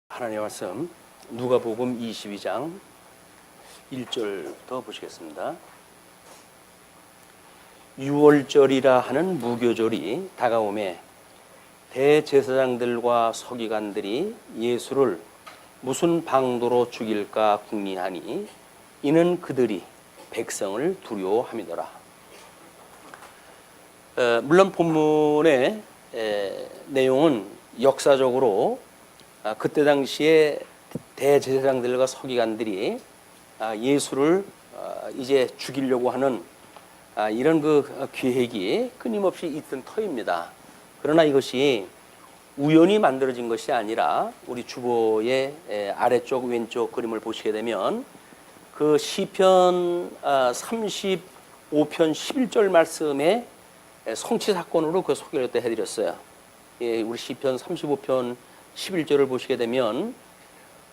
하나님의 말씀 누가복음 22장 1절부터 보시겠습니다. 유월절이라 하는 무교절이 다가오매 대제사장들과 서기관들이 예수를 무슨 방도로 죽일까 궁리하니 이는 그들이 백성을 두려워함이더라. 물론 본문의 내용은 역사적으로 그때 당시에 대제사장들과 서기관들이 예수를 이제 죽이려고 하는 이런 그 계획이 끊임없이 있던 터입니다. 그러나 이것이 우연히 만들어진 것이 아니라 우리 주보의 아래쪽 왼쪽 그림을 보시게 되면 그 시편 35편 11절 말씀의 성취 사건으로 그 소개를 해드렸어요. 우리 시편 35편 11절을 보시게 되면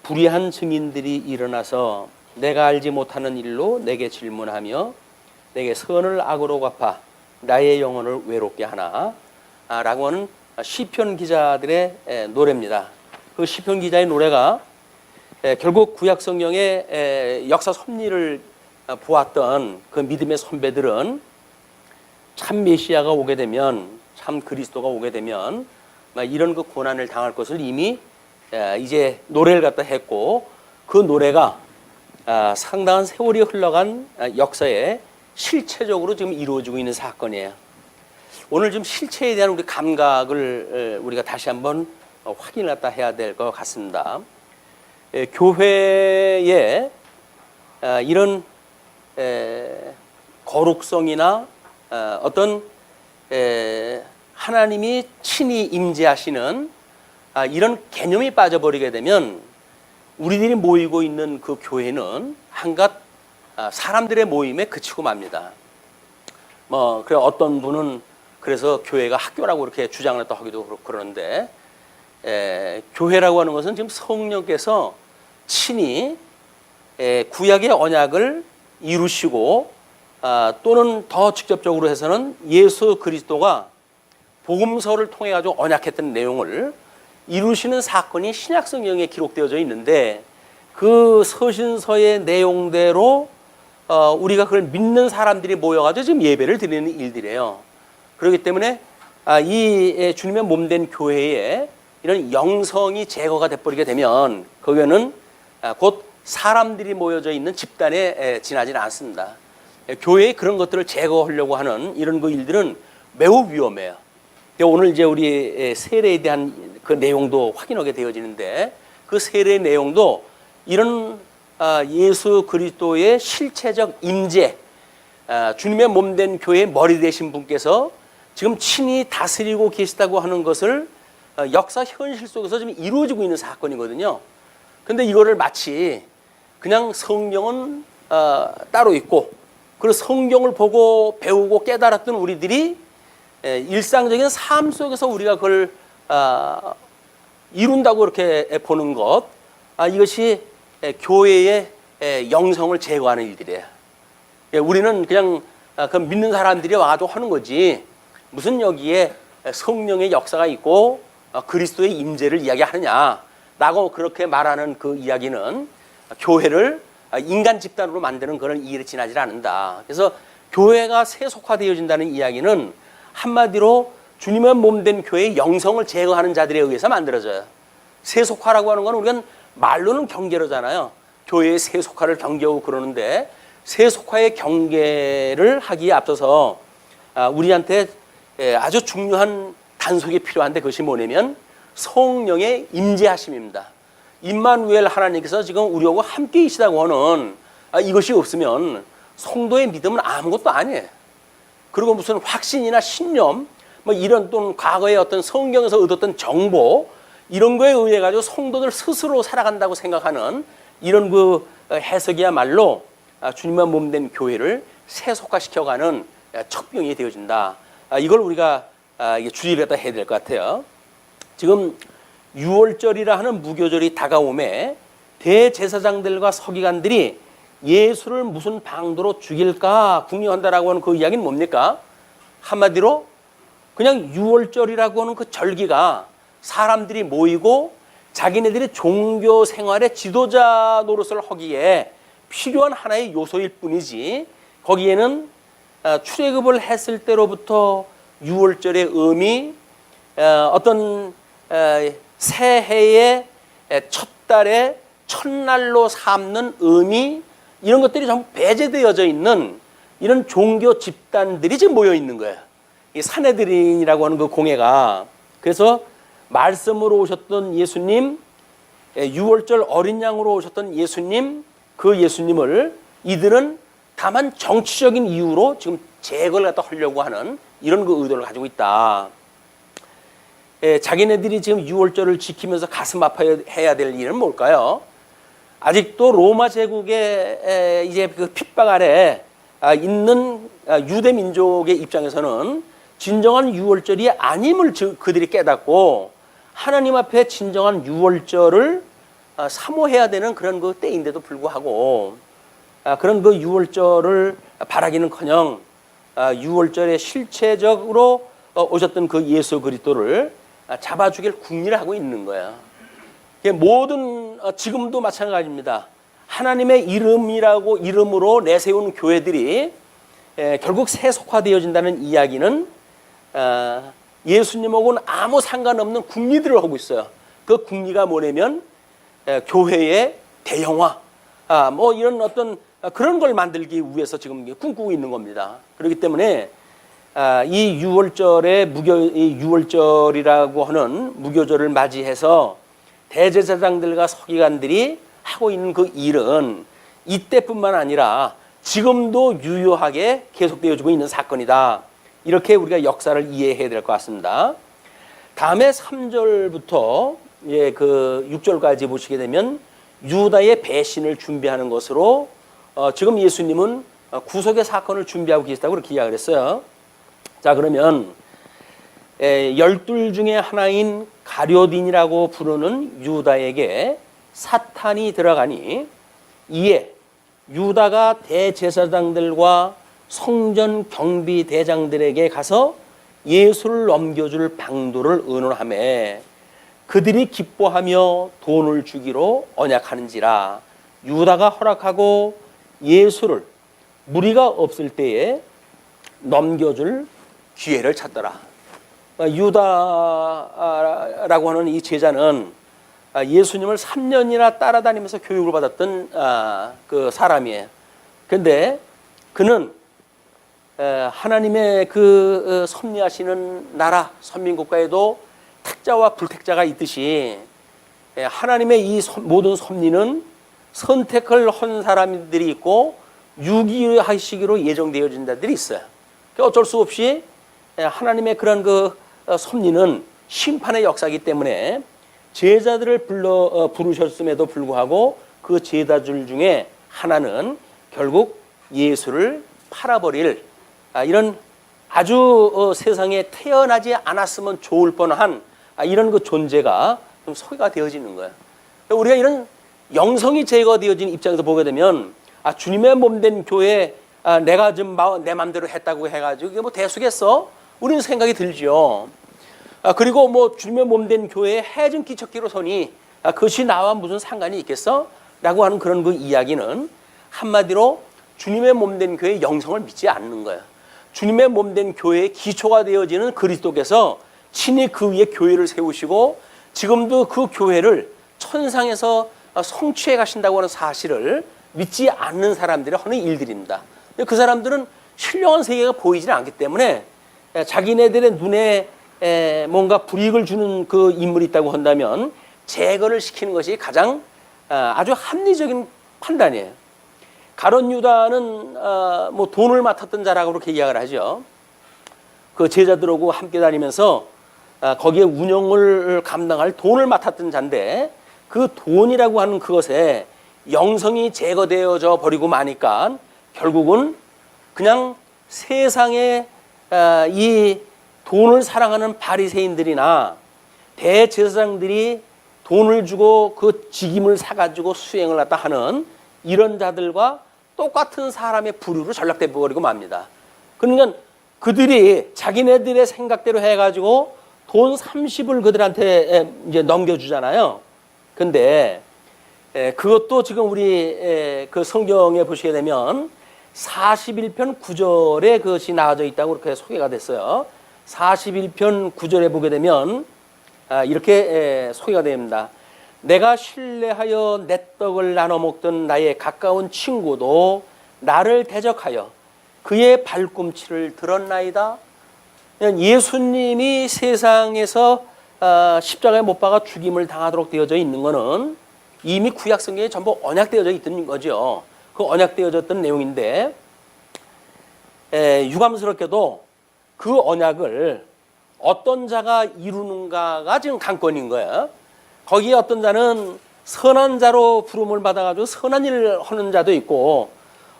불의한 증인들이 일어나서 내가 알지 못하는 일로 내게 질문하며 내게 선을 악으로 갚아 나의 영혼을 외롭게 하나 라고 하는 시편 기자들의 노래입니다. 그 시편 기자의 노래가 결국 구약 성경의 역사 섭리를 보았던 그 믿음의 선배들은 참 메시아가 오게 되면, 참 그리스도가 오게 되면 이런 그 고난을 당할 것을 이미 이제 노래를 갖다 했고, 그 노래가 상당한 세월이 흘러간 역사에 실체적으로 지금 이루어지고 있는 사건이에요. 오늘 좀 실체에 대한 우리 감각을 우리가 다시 한번 확인을 갖다 해야 될 것 같습니다. 교회에 이런 거룩성이나 어떤 하나님이 친히 임재하시는 이런 개념이 빠져버리게 되면 우리들이 모이고 있는 그 교회는 한갓 사람들의 모임에 그치고 맙니다. 그래 어떤 분은 그래서 교회가 학교라고 이렇게 주장을 또 하기도 그러는데, 교회라고 하는 것은 지금 성령께서 친히 구약의 언약을 이루시고 또는 더 직접적으로 해서는 예수 그리스도가 복음서를 통해 가지고 언약했던 내용을 이루시는 사건이 신약 성경에 기록되어져 있는데, 그 서신서의 내용대로 우리가 그걸 믿는 사람들이 모여가지고 지금 예배를 드리는 일들이에요. 그렇기 때문에 이 주님의 몸된 교회에 이런 영성이 제거가 돼버리게 되면 거기는 곧 사람들이 모여져 있는 집단에 지나지는 않습니다. 교회에 그런 것들을 제거하려고 하는 이런 그 일들은 매우 위험해요. 오늘 이제 우리 세례에 대한 그 내용도 확인하게 되어지는데, 그 세례 내용도 이런 예수 그리스도의 실체적 임재, 주님의 몸된 교회의 머리 되신 분께서 지금 친히 다스리고 계시다고 하는 것을 역사 현실 속에서 지금 이루어지고 있는 사건이거든요. 근데 이거를 마치 그냥 성경은 따로 있고, 그리고 성경을 보고 배우고 깨달았던 우리들이 일상적인 삶 속에서 우리가 그걸 이룬다고 이렇게 보는 것, 이것이 교회의 영성을 제거하는 일들이에요. 우리는 그냥 그 믿는 사람들이 와도 하는 거지, 무슨 여기에 성령의 역사가 있고 그리스도의 임재를 이야기하느냐라고 그렇게 말하는 그 이야기는 교회를 인간 집단으로 만드는 그런 일에 지나지 않는다. 그래서 교회가 세속화되어진다는 이야기는 한마디로 주님의 몸된 교회의 영성을 제거하는 자들에 의해서 만들어져요. 세속화라고 하는 건 우리가 말로는 경계로잖아요. 교회의 세속화를 경계하고 그러는데, 세속화의 경계를 하기에 앞서서 우리한테 아주 중요한 단속이 필요한데, 그것이 뭐냐면 성령의 임재하심입니다. 임마누엘 하나님께서 지금 우리하고 함께 계시다고 하는 이것이 없으면 성도의 믿음은 아무것도 아니에요. 그리고 무슨 확신이나 신념, 이런 또는 과거의 어떤 성경에서 얻었던 정보, 이런 거에 의해 가지고 성도들 스스로 살아간다고 생각하는 이런 그 해석이야말로 주님의 몸된 교회를 세속화시켜가는 척병이 되어진다. 이걸 우리가 주의를 갖다 해야 될 것 같아요. 지금 유월절이라 하는 무교절이 다가오매 대제사장들과 서기관들이 예수를 무슨 방도로 죽일까 궁리한다라고 하는 그 이야기는 뭡니까? 한마디로 그냥 유월절이라고 하는 그 절기가 사람들이 모이고 자기네들의 종교 생활의 지도자 노릇을 하기에 필요한 하나의 요소일 뿐이지 거기에는 출애굽을 했을 때로부터 유월절의 의미, 어떤 새해의 첫 달에 첫날로 삼는 의미, 이런 것들이 전부 배제되어져 있는 이런 종교 집단들이 지금 모여 있는 거예요. 이 산헤드린이라고 하는 그 공회가. 그래서 말씀으로 오셨던 예수님, 유월절 어린 양으로 오셨던 예수님, 그 예수님을 이들은 다만 정치적인 이유로 지금 제거를 갖다 하려고 하는 이런 그 의도를 가지고 있다. 자기네들이 지금 유월절을 지키면서 가슴 아파해야 될 일은 뭘까요? 아직도 로마 제국의 이제 그 핍박 아래 있는 유대 민족의 입장에서는 진정한 유월절이 아님을 그들이 깨닫고 하나님 앞에 진정한 유월절을 사모해야 되는 그런 그 때인데도 불구하고 그런 그 유월절을 바라기는커녕 유월절에 실체적으로 오셨던 그 예수 그리스도를 잡아 죽일 궁리를 하고 있는 거야. 모든 지금도 마찬가지입니다. 하나님의 이름으로 내세운 교회들이 결국 세속화되어진다는 이야기는 예수님하고는 아무 상관없는 궁리들을 하고 있어요. 그 궁리가 뭐냐면 교회의 대형화, 뭐 이런 어떤 그런 걸 만들기 위해서 지금 꿈꾸고 있는 겁니다. 그렇기 때문에 이 유월절이라고 하는 무교절을 맞이해서 대제사장들과 서기관들이 하고 있는 그 일은 이때뿐만 아니라 지금도 유효하게 계속되어지고 있는 사건이다. 이렇게 우리가 역사를 이해해야 될 것 같습니다. 다음에 3절부터 그 6절까지 보시게 되면 유다의 배신을 준비하는 것으로 지금 예수님은 구속의 사건을 준비하고 계시다고 그렇게 이야기를 했어요. 자, 그러면 12 중에 하나인 가룟딘이라고 부르는 유다에게 사탄이 들어가니 이에 유다가 대제사장들과 성전 경비 대장들에게 가서 예수를 넘겨줄 방도를 의논하며 그들이 기뻐하며 돈을 주기로 언약하는지라. 유다가 허락하고 예수를 무리가 없을 때에 넘겨줄 기회를 찾더라. 유다라고 하는 이 제자는 예수님을 3년이나 따라다니면서 교육을 받았던 그 사람이에요. 그런데 그는 하나님의 그 섭리하시는 나라 선민국가에도 택자와 불택자가 있듯이 하나님의 이 모든 섭리는 선택을 한 사람들이 있고 유기하시기로 예정되어진 자들이 있어요. 어쩔 수 없이 하나님의 그런 그 섭리는 심판의 역사이기 때문에 제자들을 부르셨음에도 불구하고 그 제자들 중에 하나는 결국 예수를 팔아버릴 이런 아주 세상에 태어나지 않았으면 좋을 뻔한 이런 그 존재가 좀 소개가 되어지는 거예요. 우리가 이런 영성이 제거되어진 입장에서 보게 되면 주님의 몸된 교회 내가 좀 내 마음대로 했다고 해가지고 이게 뭐 대수겠어? 우리는 생각이 들죠. 그리고 뭐 주님의 몸된 교회에 해 좀 끼쳤기로 서니 그것이 나와 무슨 상관이 있겠어? 라고 하는 그런 그 이야기는 한마디로 주님의 몸된 교회의 영성을 믿지 않는 거예요. 주님의 몸된 교회의 기초가 되어지는 그리스도께서 친히 그 위에 교회를 세우시고 지금도 그 교회를 천상에서 성취해 가신다고 하는 사실을 믿지 않는 사람들이 하는 일들입니다. 그 사람들은 신령한 세계가 보이지 않기 때문에 자기네들의 눈에 뭔가 불이익을 주는 그 인물이 있다고 한다면 제거를 시키는 것이 가장 아주 합리적인 판단이에요. 가룟 유다는 뭐 돈을 맡았던 자라고 그렇게 이야기를 하죠. 그 제자들하고 함께 다니면서 거기에 운영을 감당할 돈을 맡았던 자인데 그 돈이라고 하는 그것에 영성이 제거되어져 버리고 마니까 결국은 그냥 세상에 이 돈을 사랑하는 바리새인들이나 대제사장들이 돈을 주고 그 직임을 사가지고 수행을 갖다 하는 이런 자들과 똑같은 사람의 부류로 전락돼 버리고 맙니다. 그러니까 그들이 자기네들의 생각대로 해가지고 돈 30을 그들한테 이제 넘겨주잖아요. 근데 그것도 지금 우리 그 성경에 보시게 되면 41편 9절에 그것이 나와져 있다고 그렇게 소개가 됐어요. 41편 9절에 보게 되면 이렇게 소개가 됩니다. 내가 신뢰하여 내 떡을 나눠 먹던 나의 가까운 친구도 나를 대적하여 그의 발꿈치를 들었나이다. 예수님이 세상에서 십자가에 못 박아 죽임을 당하도록 되어져 있는 것은 이미 구약성경에 전부 언약되어져 있던 거죠. 그 언약되어졌던 내용인데 유감스럽게도 그 언약을 어떤 자가 이루는가가 지금 관건인 거예요. 거기에 어떤 자는 선한 자로 부름을 받아가지고 선한 일을 하는 자도 있고,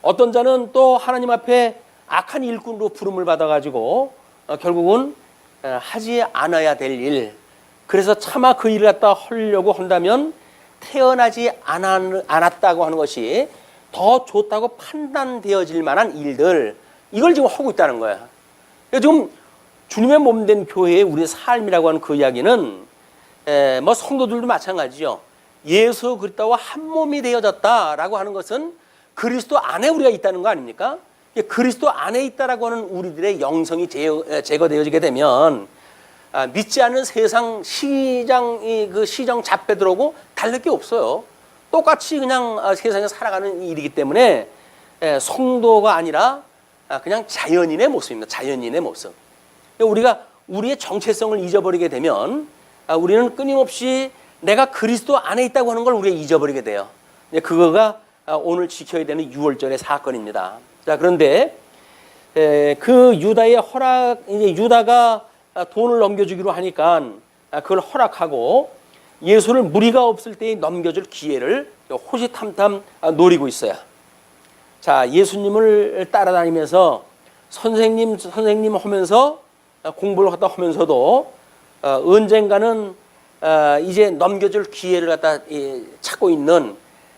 어떤 자는 또 하나님 앞에 악한 일꾼으로 부름을 받아가지고 결국은 하지 않아야 될 일, 그래서 차마 그 일을 갖다 하려고 한다면 태어나지 않았다고 하는 것이 더 좋다고 판단되어질 만한 일들, 이걸 지금 하고 있다는 거야. 지금 주님의 몸된 교회의 우리의 삶이라고 하는 그 이야기는 뭐 성도들도 마찬가지죠. 예수 그리스도와 한 몸이 되어졌다라고 하는 것은 그리스도 안에 우리가 있다는 거 아닙니까? 그리스도 안에 있다라고 하는 우리들의 영성이 제거되어지게 되면 믿지 않는 세상 그 시정 잡혀 들어오고 다를 게 없어요. 똑같이 그냥 세상에 살아가는 일이기 때문에 성도가 아니라 그냥 자연인의 모습입니다. 자연인의 모습. 우리가 우리의 정체성을 잊어버리게 되면 우리는 끊임없이 내가 그리스도 안에 있다고 하는 걸 우리가 잊어버리게 돼요. 그거가 오늘 지켜야 되는 6월절의 사건입니다. 자, 그런데 그 유다의 허락, 이제 유다가 돈을 넘겨주기로 하니까 그걸 허락하고 예수를 무리가 없을 때에 넘겨줄 기회를 호시탐탐 노리고 있어요. 자, 예수님을 따라다니면서 선생님 하면서 공부를 갖다 하면서도 언젠가는 이제 넘겨줄 기회를 갖다 찾고 있는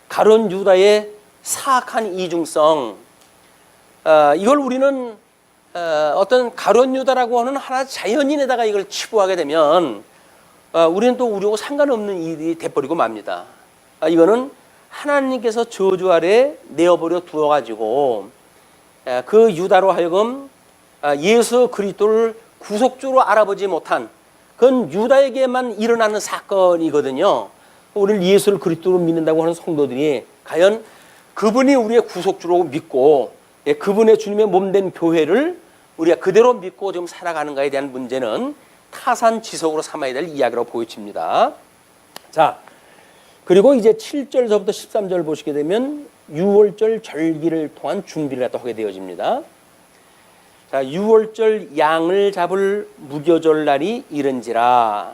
가룟 유다의 사악한 이중성, 이걸 우리는 어떤 가룟 유다라고 하는 하나 자연인에다가 이걸 치부하게 되면 우리는 또 우리하고 상관없는 일이 돼버리고 맙니다. 이거는 하나님께서 저주 아래 내어버려 두어가지고 그 유다로 하여금 예수 그리스도를 구속주로 알아보지 못한, 그건 유다에게만 일어나는 사건이거든요. 우리를 예수를 그리스도로 믿는다고 하는 성도들이 과연 그분이 우리의 구속주로 믿고 그분의 주님의 몸된 교회를 우리가 그대로 믿고 좀 살아가는가에 대한 문제는 타산지석으로 삼아야 될 이야기로 보여집니다. 자, 그리고 이제 7절서부터 13절 보시게 되면 6월절 절기를 통한 준비를 하게 되어집니다. 자, 6월절 양을 잡을 무교절 날이 이른지라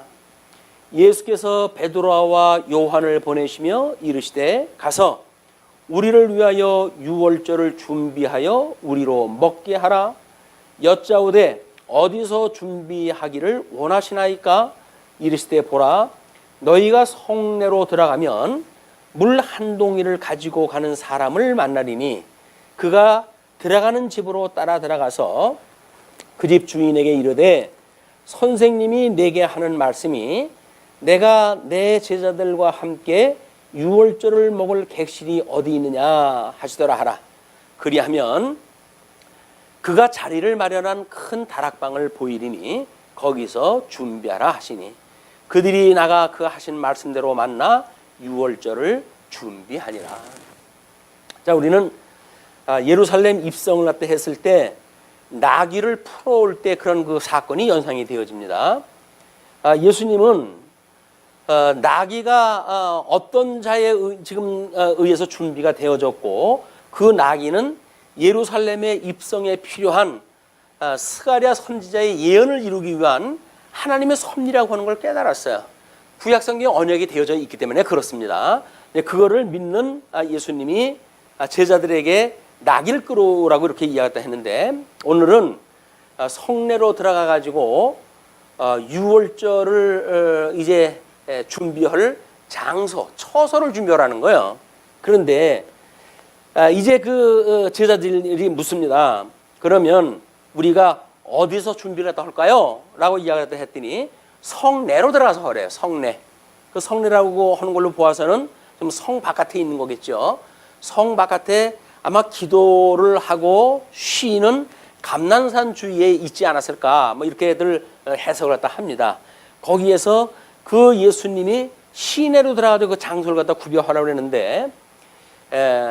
예수께서 베드로와 요한을 보내시며 이르시되 가서 우리를 위하여 6월절을 준비하여 우리로 먹게 하라. 여짜오되 어디서 준비하기를 원하시나이까? 이르시되 보라, 너희가 성내로 들어가면 물 한 동이를 가지고 가는 사람을 만나리니 그가 들어가는 집으로 따라 들어가서 그 집 주인에게 이르되 선생님이 내게 하는 말씀이 내가 내 제자들과 함께 6월절을 먹을 객실이 어디 있느냐 하시더라 하라. 그리하면 그가 자리를 마련한 큰 다락방을 보이리니 거기서 준비하라 하시니 그들이 나가 그 하신 말씀대로 만나 6월절을 준비하니라. 자, 우리는 예루살렘 입성을 갖다 했을 때 나귀를 풀어올 때 그런 그 사건이 연상이 되어집니다. 예수님은 나귀가 어떤 자에 지금 의해서 준비가 되어졌고 그 나귀는 예루살렘의 입성에 필요한 스가랴 선지자의 예언을 이루기 위한 하나님의 섭리라고 하는 걸 깨달았어요. 구약성경에 언약이 되어져 있기 때문에 그렇습니다. 그거를 믿는 예수님이 제자들에게 나귀를 끌어오라고 이렇게 이야기했다 했는데, 오늘은 성내로 들어가 가지고 6월절을 이제 준비할 장소, 처소를 준비하라는 거예요. 그런데 이제 그 제자들이 묻습니다. 그러면 우리가 어디서 준비를 했다 할까요? 라고 이야기를 했더니 성내로 들어가서 하래요. 성내. 그 성례라고 하는 걸로 보아서는 좀 성 바깥에 있는 거겠죠. 성 바깥에 아마 기도를 하고 쉬는 감난산 주위에 있지 않았을까, 뭐 이렇게들 해석을 갖다 합니다. 거기에서 그 예수님이 시내로 들어가서 그 장소를 갖다 구별하라고 그랬는데,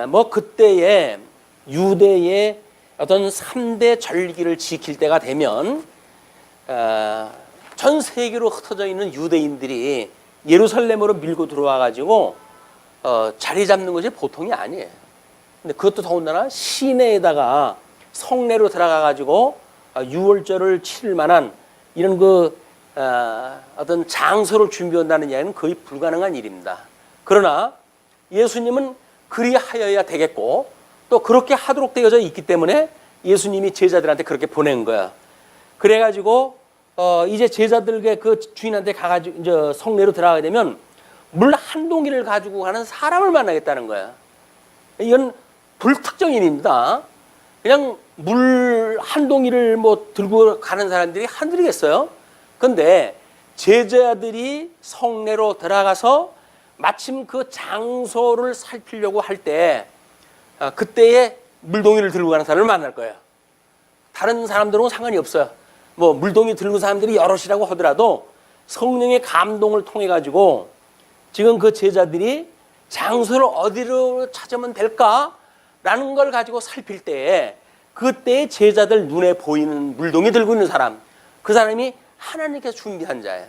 뭐 그때에 유대의 어떤 3대 절기를 지킬 때가 되면 전 세계로 흩어져 있는 유대인들이 예루살렘으로 밀고 들어와 가지고 자리 잡는 것이 보통이 아니에요. 근데 그것도 더군다나 시내에다가 성내로 들어가 가지고 유월절을 치를 만한 이런 어떤 장소를 준비한다는 이야기는 거의 불가능한 일입니다. 그러나 예수님은 그리하여야 되겠고 또 그렇게 하도록 되어져 있기 때문에 예수님이 제자들한테 그렇게 보낸 거야. 그래가지고 이제 제자들의 그 주인한테 가가지고 이제 성내로 들어가게 되면 물 한 동이를 가지고 가는 사람을 만나겠다는 거야. 이건 불특정인입니다. 그냥 물 한 동이를 뭐 들고 가는 사람들이 한둘이겠어요? 근데 제자들이 성내로 들어가서 마침 그 장소를 살피려고 할 때 그때에 물동이를 들고 가는 사람을 만날 거예요. 다른 사람들하고는 상관이 없어요. 뭐 물동이 들고 사람들이 여럿이라고 하더라도 성령의 감동을 통해 가지고 지금 그 제자들이 장소를 어디로 찾으면 될까라는 걸 가지고 살필 때에 그때의 제자들 눈에 보이는 물동이 들고 있는 사람, 그 사람이 하나님께서 준비한 자예요.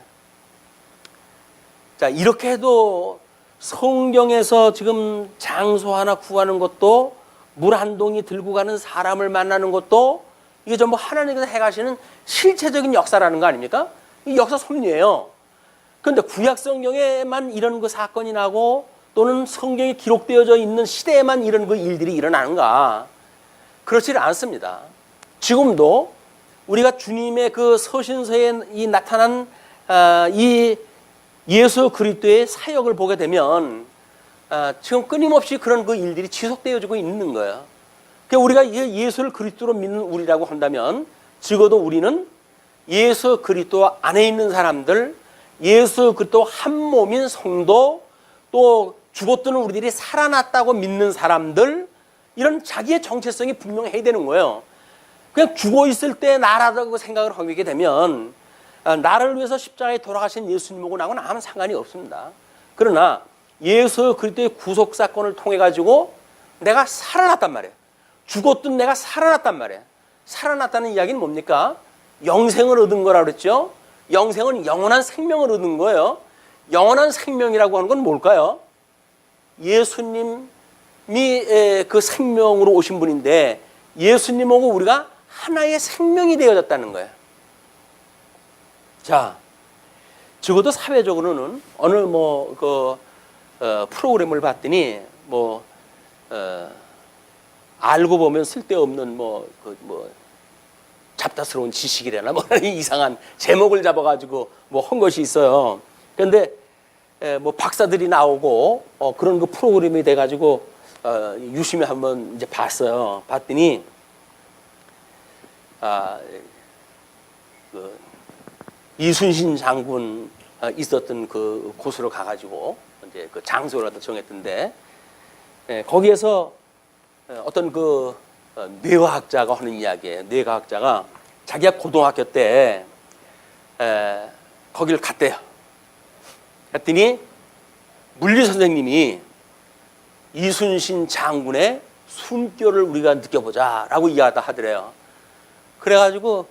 자, 이렇게 해도 성경에서 지금 장소 하나 구하는 것도 물 한 동이 들고 가는 사람을 만나는 것도 이게 전부 하나님께서 해가시는 실체적인 역사라는 거 아닙니까? 이 역사 섭리예요. 그런데 구약 성경에만 이런 그 사건이 나고 또는 성경에 기록되어져 있는 시대에만 이런 그 일들이 일어나는가? 그렇지 않습니다. 지금도 우리가 주님의 그 서신서에 이 나타난 이 예수 그리스도의 사역을 보게 되면 지금 끊임없이 그런 그 일들이 지속되어지고 있는 거예요. 그러니까 우리가 예수를 그리스도로 믿는 우리라고 한다면 적어도 우리는 예수 그리스도 안에 있는 사람들, 예수 그리스도 한 몸인 성도, 또 죽었던 우리들이 살아났다고 믿는 사람들, 이런 자기의 정체성이 분명해야 되는 거예요. 그냥 죽어 있을 때 나라고 생각을 하게 되면 나를 위해서 십자가에 돌아가신 예수님하고 나하고는 아무 상관이 없습니다. 그러나 예수 그리스도의 구속 사건을 통해 가지고 내가 살아났단 말이에요. 죽었던 내가 살아났단 말이에요. 살아났다는 이야기는 뭡니까? 영생을 얻은 거라고 그랬죠. 영생은 영원한 생명을 얻은 거예요. 영원한 생명이라고 하는 건 뭘까요? 예수님이 그 생명으로 오신 분인데 예수님하고 우리가 하나의 생명이 되어졌다는 거예요. 자, 적어도 사회적으로는 어느 프로그램을 봤더니 알고 보면 쓸데없는 잡다스러운 지식이라나 이상한 제목을 잡아가지고 한 것이 있어요. 그런데 박사들이 나오고 그런 그 프로그램이 돼가지고 유심히 한번 이제 봤어요. 봤더니 이순신 장군 있었던 그 곳으로 가가지고 이제 그 장소를 정했던데 거기에서 어떤 그 뇌과학자가 하는 이야기예요. 뇌과학자가 자기가 고등학교 때 거기를 갔대요. 갔더니 물리 선생님이 이순신 장군의 숨결을 우리가 느껴보자라고 이야기하다 하더래요. 그래가지고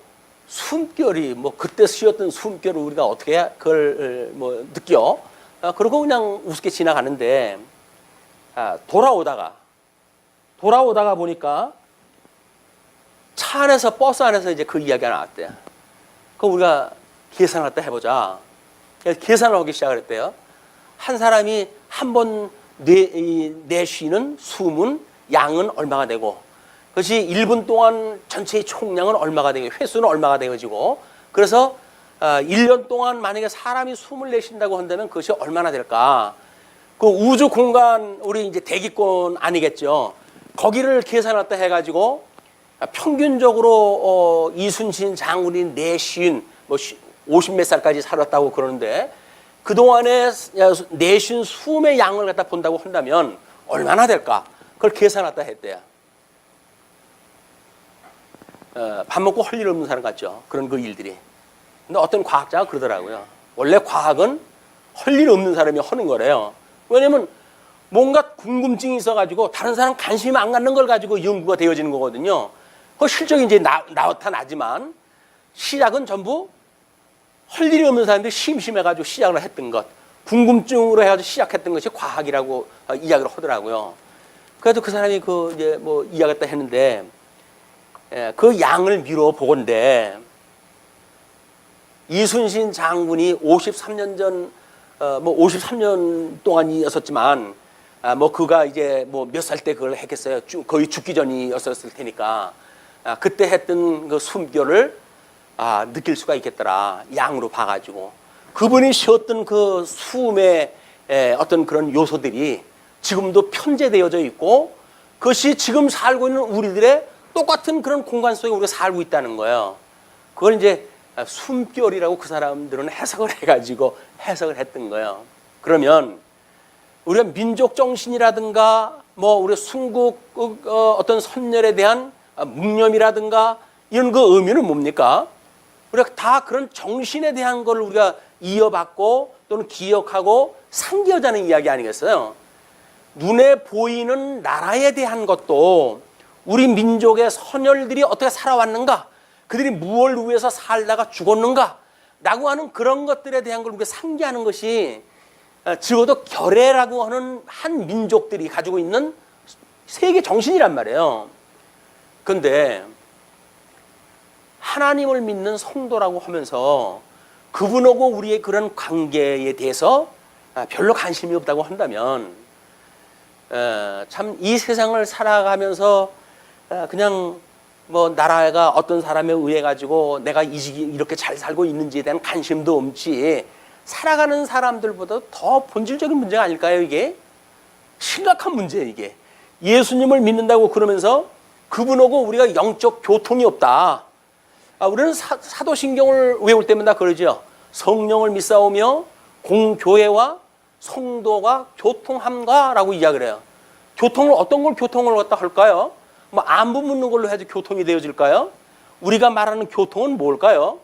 숨결이 그때 쓰였던 숨결을 우리가 어떻게 그걸 느껴? 그러고 그냥 우습게 지나가는데 돌아오다가 보니까 차 안에서 버스 안에서 이제 그 이야기가 나왔대요. 그 우리가 계산을 갖다 해보자. 계산을 하기 시작을 했대요. 한 사람이 한 번 내쉬는 숨은 양은 얼마가 되고 그것이 1분 동안 전체의 총량은 얼마가 되고 횟수는 얼마가 되어지고 그래서 1년 동안 만약에 사람이 숨을 내쉰다고 한다면 그것이 얼마나 될까? 그 우주 공간 우리 이제 대기권 아니겠죠. 거기를 계산했다 해가지고 평균적으로 이순신 장군이 내쉰 50몇 살까지 살았다고 그러는데 그동안에 내신 수음의 양을 갖다 본다고 한다면 얼마나 될까? 그걸 계산하다 했대요. 밥 먹고 할 일 없는 사람 같죠. 그런 그 일들이. 근데 어떤 과학자가 그러더라고요. 원래 과학은 할 일 없는 사람이 하는 거래요. 왜냐면 뭔가 궁금증이 있어가지고 다른 사람 관심이 안 갖는 걸 가지고 연구가 되어지는 거거든요. 그 실적이 이제 나타나지만 시작은 전부 할 일이 없는 사람들이 심심해가지고 시작을 했던 것, 궁금증으로 해가지고 시작했던 것이 과학이라고 이야기를 하더라고요. 그래도 그 사람이 그 이제 뭐 이야기했다 했는데 그 양을 미뤄 보건대 이순신 장군이 53년 전 뭐 53년 동안이었었지만 뭐 그가 이제 뭐 몇 살 때 그걸 했겠어요. 거의 죽기 전이었을 테니까 그때 했던 그 숨결을 느낄 수가 있겠더라. 양으로 봐가지고 그분이 쉬었던 그 숨의 어떤 그런 요소들이 지금도 편재되어져 있고 그것이 지금 살고 있는 우리들의 똑같은 그런 공간 속에 우리가 살고 있다는 거예요. 그걸 이제 숨결이라고 그 사람들은 해석을 해가지고 해석을 했던 거예요. 그러면 우리가 민족 정신이라든가 뭐 우리 순국 어떤 선열에 대한 묵념이라든가 이런 그 의미는 뭡니까? 우리가 다 그런 정신에 대한 걸 우리가 이어받고 또는 기억하고 상기하자는 이야기 아니겠어요? 눈에 보이는 나라에 대한 것도 우리 민족의 선열들이 어떻게 살아왔는가, 그들이 무엇을 위해서 살다가 죽었는가 라고 하는 그런 것들에 대한 걸 우리가 상기하는 것이 적어도 결례라고 하는 한 민족들이 가지고 있는 세계 정신이란 말이에요. 그런데 하나님을 믿는 성도라고 하면서 그분하고 우리의 그런 관계에 대해서 별로 관심이 없다고 한다면 참 이 세상을 살아가면서 그냥 뭐 나라가 어떤 사람에 의해 가지고 내가 이렇게 잘 살고 있는지에 대한 관심도 없지 살아가는 사람들보다 더 본질적인 문제가 아닐까요? 이게 심각한 문제예요. 이게 예수님을 믿는다고 그러면서 그분하고 우리가 영적 교통이 없다. 우리는 사도신경을 외울 때마다 그러죠. 성령을 믿사오며 공교회와 성도가 교통함과라고 이야기를 해요. 교통을 어떤 걸 교통을 갖다 할까요? 뭐 안부 묻는 걸로 해도 교통이 되어질까요? 우리가 말하는 교통은 뭘까요?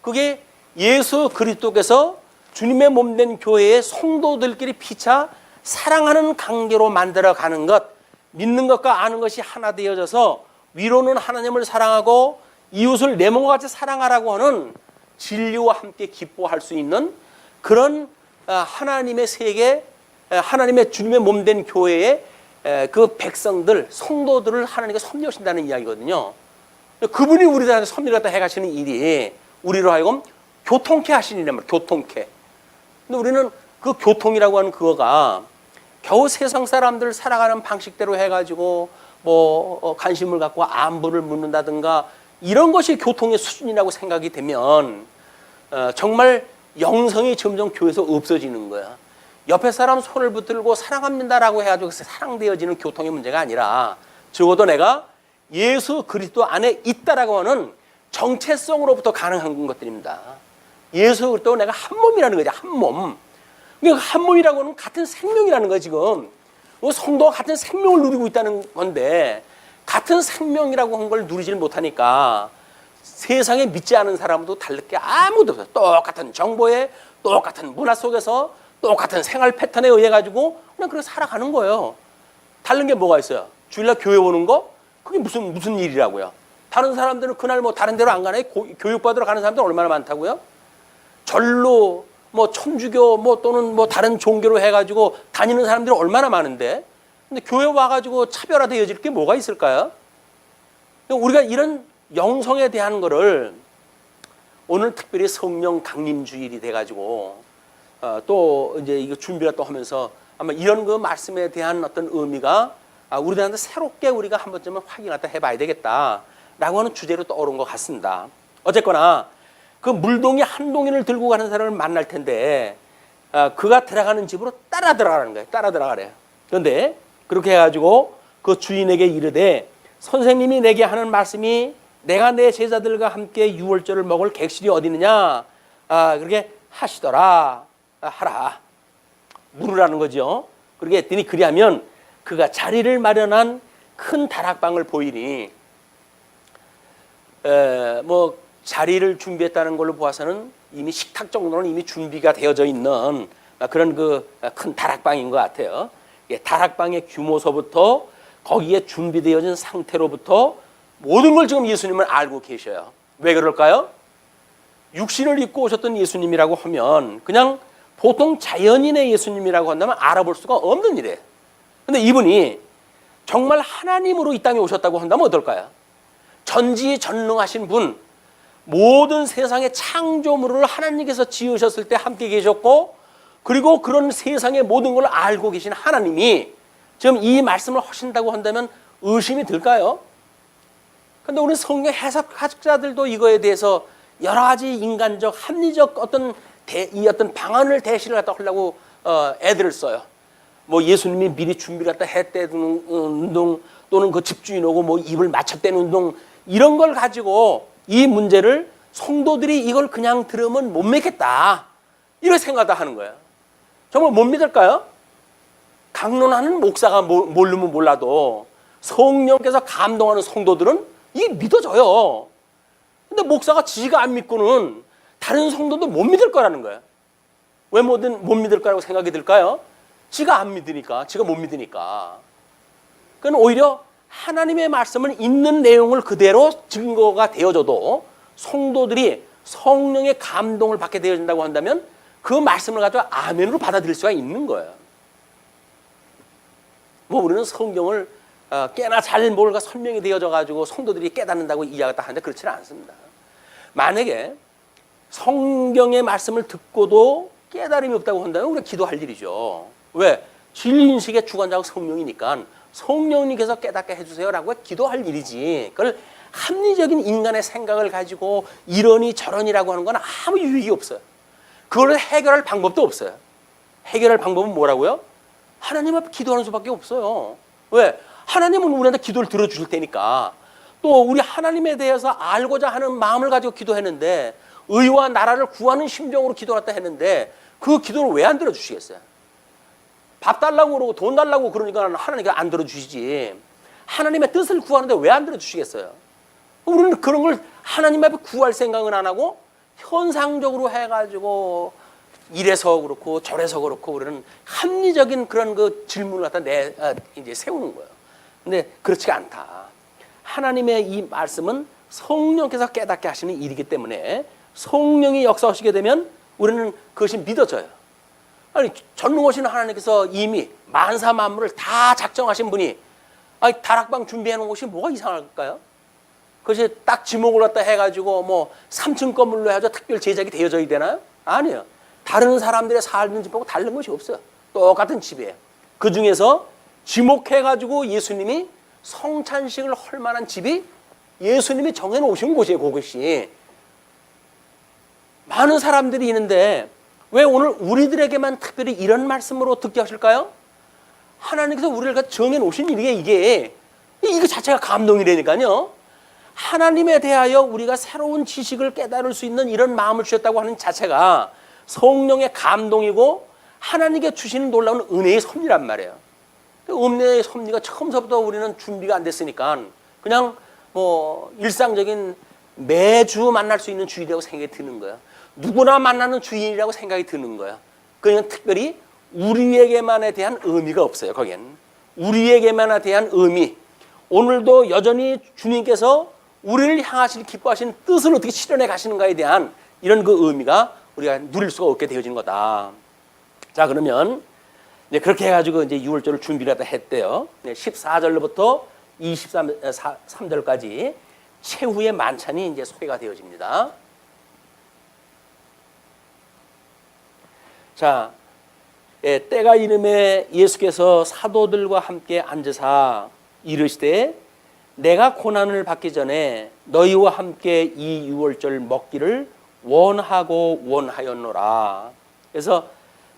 그게 예수 그리스도께서 주님의 몸된 교회의 성도들끼리 피차 사랑하는 관계로 만들어가는 것, 믿는 것과 아는 것이 하나 되어져서 위로는 하나님을 사랑하고 이웃을 내 몸과 같이 사랑하라고 하는 진리와 함께 기뻐할 수 있는 그런 하나님의 세계, 하나님의 주님의 몸된 교회의 그 백성들, 성도들을 하나님께 섭리하신다는 이야기거든요. 그분이 우리들한테 섭리를 갖다 해가시는 일이 우리로 하여금 교통케 하시는 일이란 말이에요. 교통케. 근데 우리는 그 교통이라고 하는 그거가 겨우 세상 사람들 살아가는 방식대로 해가지고 뭐 관심을 갖고 안부를 묻는다든가 이런 것이 교통의 수준이라고 생각이 되면 정말 영성이 점점 교회에서 없어지는 거야. 옆에 사람 손을 붙들고 사랑합니다라고 해가지고 사랑되어지는 교통의 문제가 아니라 적어도 내가 예수 그리스도 안에 있다라고 하는 정체성으로부터 가능한 것들입니다. 예수 그리스도 내가 한 몸이라는 거죠. 한 몸. 그러니까 한 몸이라고 하는 같은 생명이라는 거예요. 지금 성도가 같은 생명을 누리고 있다는 건데 같은 생명이라고 한 걸 누리지를 못하니까 세상에 믿지 않은 사람도 다를 게 아무도 없어요. 똑같은 정보에 똑같은 문화 속에서 똑같은 생활 패턴에 의해 가지고 그냥 그렇게 살아가는 거예요. 다른 게 뭐가 있어요? 주일날 교회 오는 거? 그게 무슨 일이라고요? 다른 사람들은 그날 뭐 다른 데로 안 가네? 교육받으러 가는 사람들 얼마나 많다고요? 절로 뭐 천주교 뭐 또는 뭐 다른 종교로 해가지고 다니는 사람들이 얼마나 많은데 근데 교회 와가지고 차별화되어질 게 뭐가 있을까요? 우리가 이런 영성에 대한 거를 오늘 특별히 성령 강림 주일이 돼가지고 또 이제 이거 준비를 또 하면서 아마 이런 그 말씀에 대한 어떤 의미가 우리들한테 새롭게 우리가 한 번쯤은 확인을 해봐야 되겠다라고 하는 주제로 떠오른 것 같습니다. 어쨌거나 그 물동이 한 동이를 들고 가는 사람을 만날 텐데 그가 들어가는 집으로 따라 들어가는 거예요. 따라 들어가래요. 그런데 그렇게 해가지고 그 주인에게 이르되 선생님이 내게 하는 말씀이 내가 내 제자들과 함께 유월절을 먹을 객실이 어디 있느냐 그렇게 하시더라. 하라. 물으라는 거죠. 그렇게 했더니 그리하면 그가 자리를 마련한 큰 다락방을 보이니 뭐 자리를 준비했다는 걸로 보아서는 이미 식탁 정도는 이미 준비가 되어져 있는 그런 그 큰 다락방인 것 같아요. 다락방의 규모서부터 거기에 준비되어진 상태로부터 모든 걸 지금 예수님은 알고 계셔요. 왜 그럴까요? 육신을 입고 오셨던 예수님이라고 하면 그냥 보통 자연인의 예수님이라고 한다면 알아볼 수가 없는 일이에요. 근데 이분이 정말 하나님으로 이 땅에 오셨다고 한다면 어떨까요? 전지전능하신 분, 모든 세상의 창조물을 하나님께서 지으셨을 때 함께 계셨고, 그리고 그런 세상의 모든 걸 알고 계신 하나님이 지금 이 말씀을 하신다고 한다면 의심이 들까요? 근데 우리 성경 해석자들도 이거에 대해서 여러 가지 인간적, 합리적 어떤 방안을 대시를 갖다 하려고 애들을 써요. 뭐 예수님이 미리 준비를 갖다 했다는 운동, 또는 그 집주인 오고 뭐 입을 맞췄다는 운동, 이런 걸 가지고 이 문제를 성도들이 이걸 그냥 들으면 못 믿겠다, 이렇게 생각을 하는 거예요. 정말 못 믿을까요? 강론하는 목사가 모르면 몰라도 성령께서 감동하는 성도들은 이게 믿어져요. 근데 목사가 지가 안 믿고는 다른 성도도 못 믿을 거라는 거예요. 왜 못 믿을 거라고 생각이 들까요? 지가 안 믿으니까, 지가 못 믿으니까. 그건 오히려 하나님의 말씀을 있는 내용을 그대로 증거가 되어져도 성도들이 성령의 감동을 받게 되어진다고 한다면 그 말씀을 가지고 아멘으로 받아들일 수가 있는 거예요. 뭐 우리는 성경을 꽤나 잘 뭘가 설명이 되어져 가지고 성도들이 깨닫는다고 이야기했다 하는데 그렇지는 않습니다. 만약에 성경의 말씀을 듣고도 깨달음이 없다고 한다면 우리가 기도할 일이죠. 왜? 진리인식의 주관자가 성령이니까 성령님께서 깨닫게 해주세요라고 기도할 일이지, 그걸 합리적인 인간의 생각을 가지고 이러니 저러니라고 하는 건 아무 유익이 없어요. 그걸 해결할 방법도 없어요. 해결할 방법은 뭐라고요? 하나님 앞에 기도하는 수밖에 없어요. 왜? 하나님은 우리한테 기도를 들어주실 테니까. 또 우리 하나님에 대해서 알고자 하는 마음을 가지고 기도했는데, 의와 나라를 구하는 심정으로 기도했다 했는데 그 기도를 왜 안 들어주시겠어요? 밥 달라고 그러고 돈 달라고 그러니까 하나님께서 안 들어주시지, 하나님의 뜻을 구하는데 왜 안 들어주시겠어요? 우리는 그런 걸 하나님 앞에 구할 생각은 안 하고 현상적으로 해가지고 이래서 그렇고 저래서 그렇고 우리는 합리적인 그런 그 질문을 갖다 이제 세우는 거예요. 근데 그렇지가 않다. 하나님의 이 말씀은 성령께서 깨닫게 하시는 일이기 때문에 성령이 역사하시게 되면 우리는 그것이 믿어져요. 아니, 전능하신 하나님께서 이미 만사 만물을 다 작정하신 분이 다락방 준비해 놓은 곳이 뭐가 이상할까요? 그것이 딱 지목을 갖다 해가지고 뭐 3층 건물로 해서 특별 제작이 되어져야 되나요? 아니에요. 다른 사람들의 살던 집하고 다른 것이 없어요. 똑같은 집이에요. 그 중에서 지목해가지고 예수님이 성찬식을 할 만한 집이 예수님이 정해놓으신 곳이에요. 그것이. 많은 사람들이 있는데 왜 오늘 우리들에게만 특별히 이런 말씀으로 듣게 하실까요? 하나님께서 우리를 정해놓으신 일이에요. 이거 자체가 감동이라니까요. 하나님에 대하여 우리가 새로운 지식을 깨달을 수 있는 이런 마음을 주셨다고 하는 자체가 성령의 감동이고 하나님께 주시는 놀라운 은혜의 섭리란 말이에요. 은혜의 섭리가 처음부터 우리는 준비가 안 됐으니까 그냥 뭐 일상적인 매주 만날 수 있는 주일이라고 생각이 드는 거예요. 누구나 만나는 주일이라고 생각이 드는 거예요. 그냥 특별히 우리에게만에 대한 의미가 없어요. 거기엔 우리에게만에 대한 의미, 오늘도 여전히 주님께서 우리를 향하실 기뻐하신 뜻을 어떻게 실현해 가시는가에 대한 이런 그 의미가 우리가 누릴 수가 없게 되어지는 거다. 자, 그러면 이제 그렇게 해가지고 이제 6월절을 준비를 했대요. 14절로부터 23절까지 최후의 만찬이 이제 소개가 되어집니다. 자, 때가 이름에 예수께서 사도들과 함께 앉으사 이르시되 내가 고난을 받기 전에 너희와 함께 이 유월절 먹기를 원하고 원하였노라. 그래서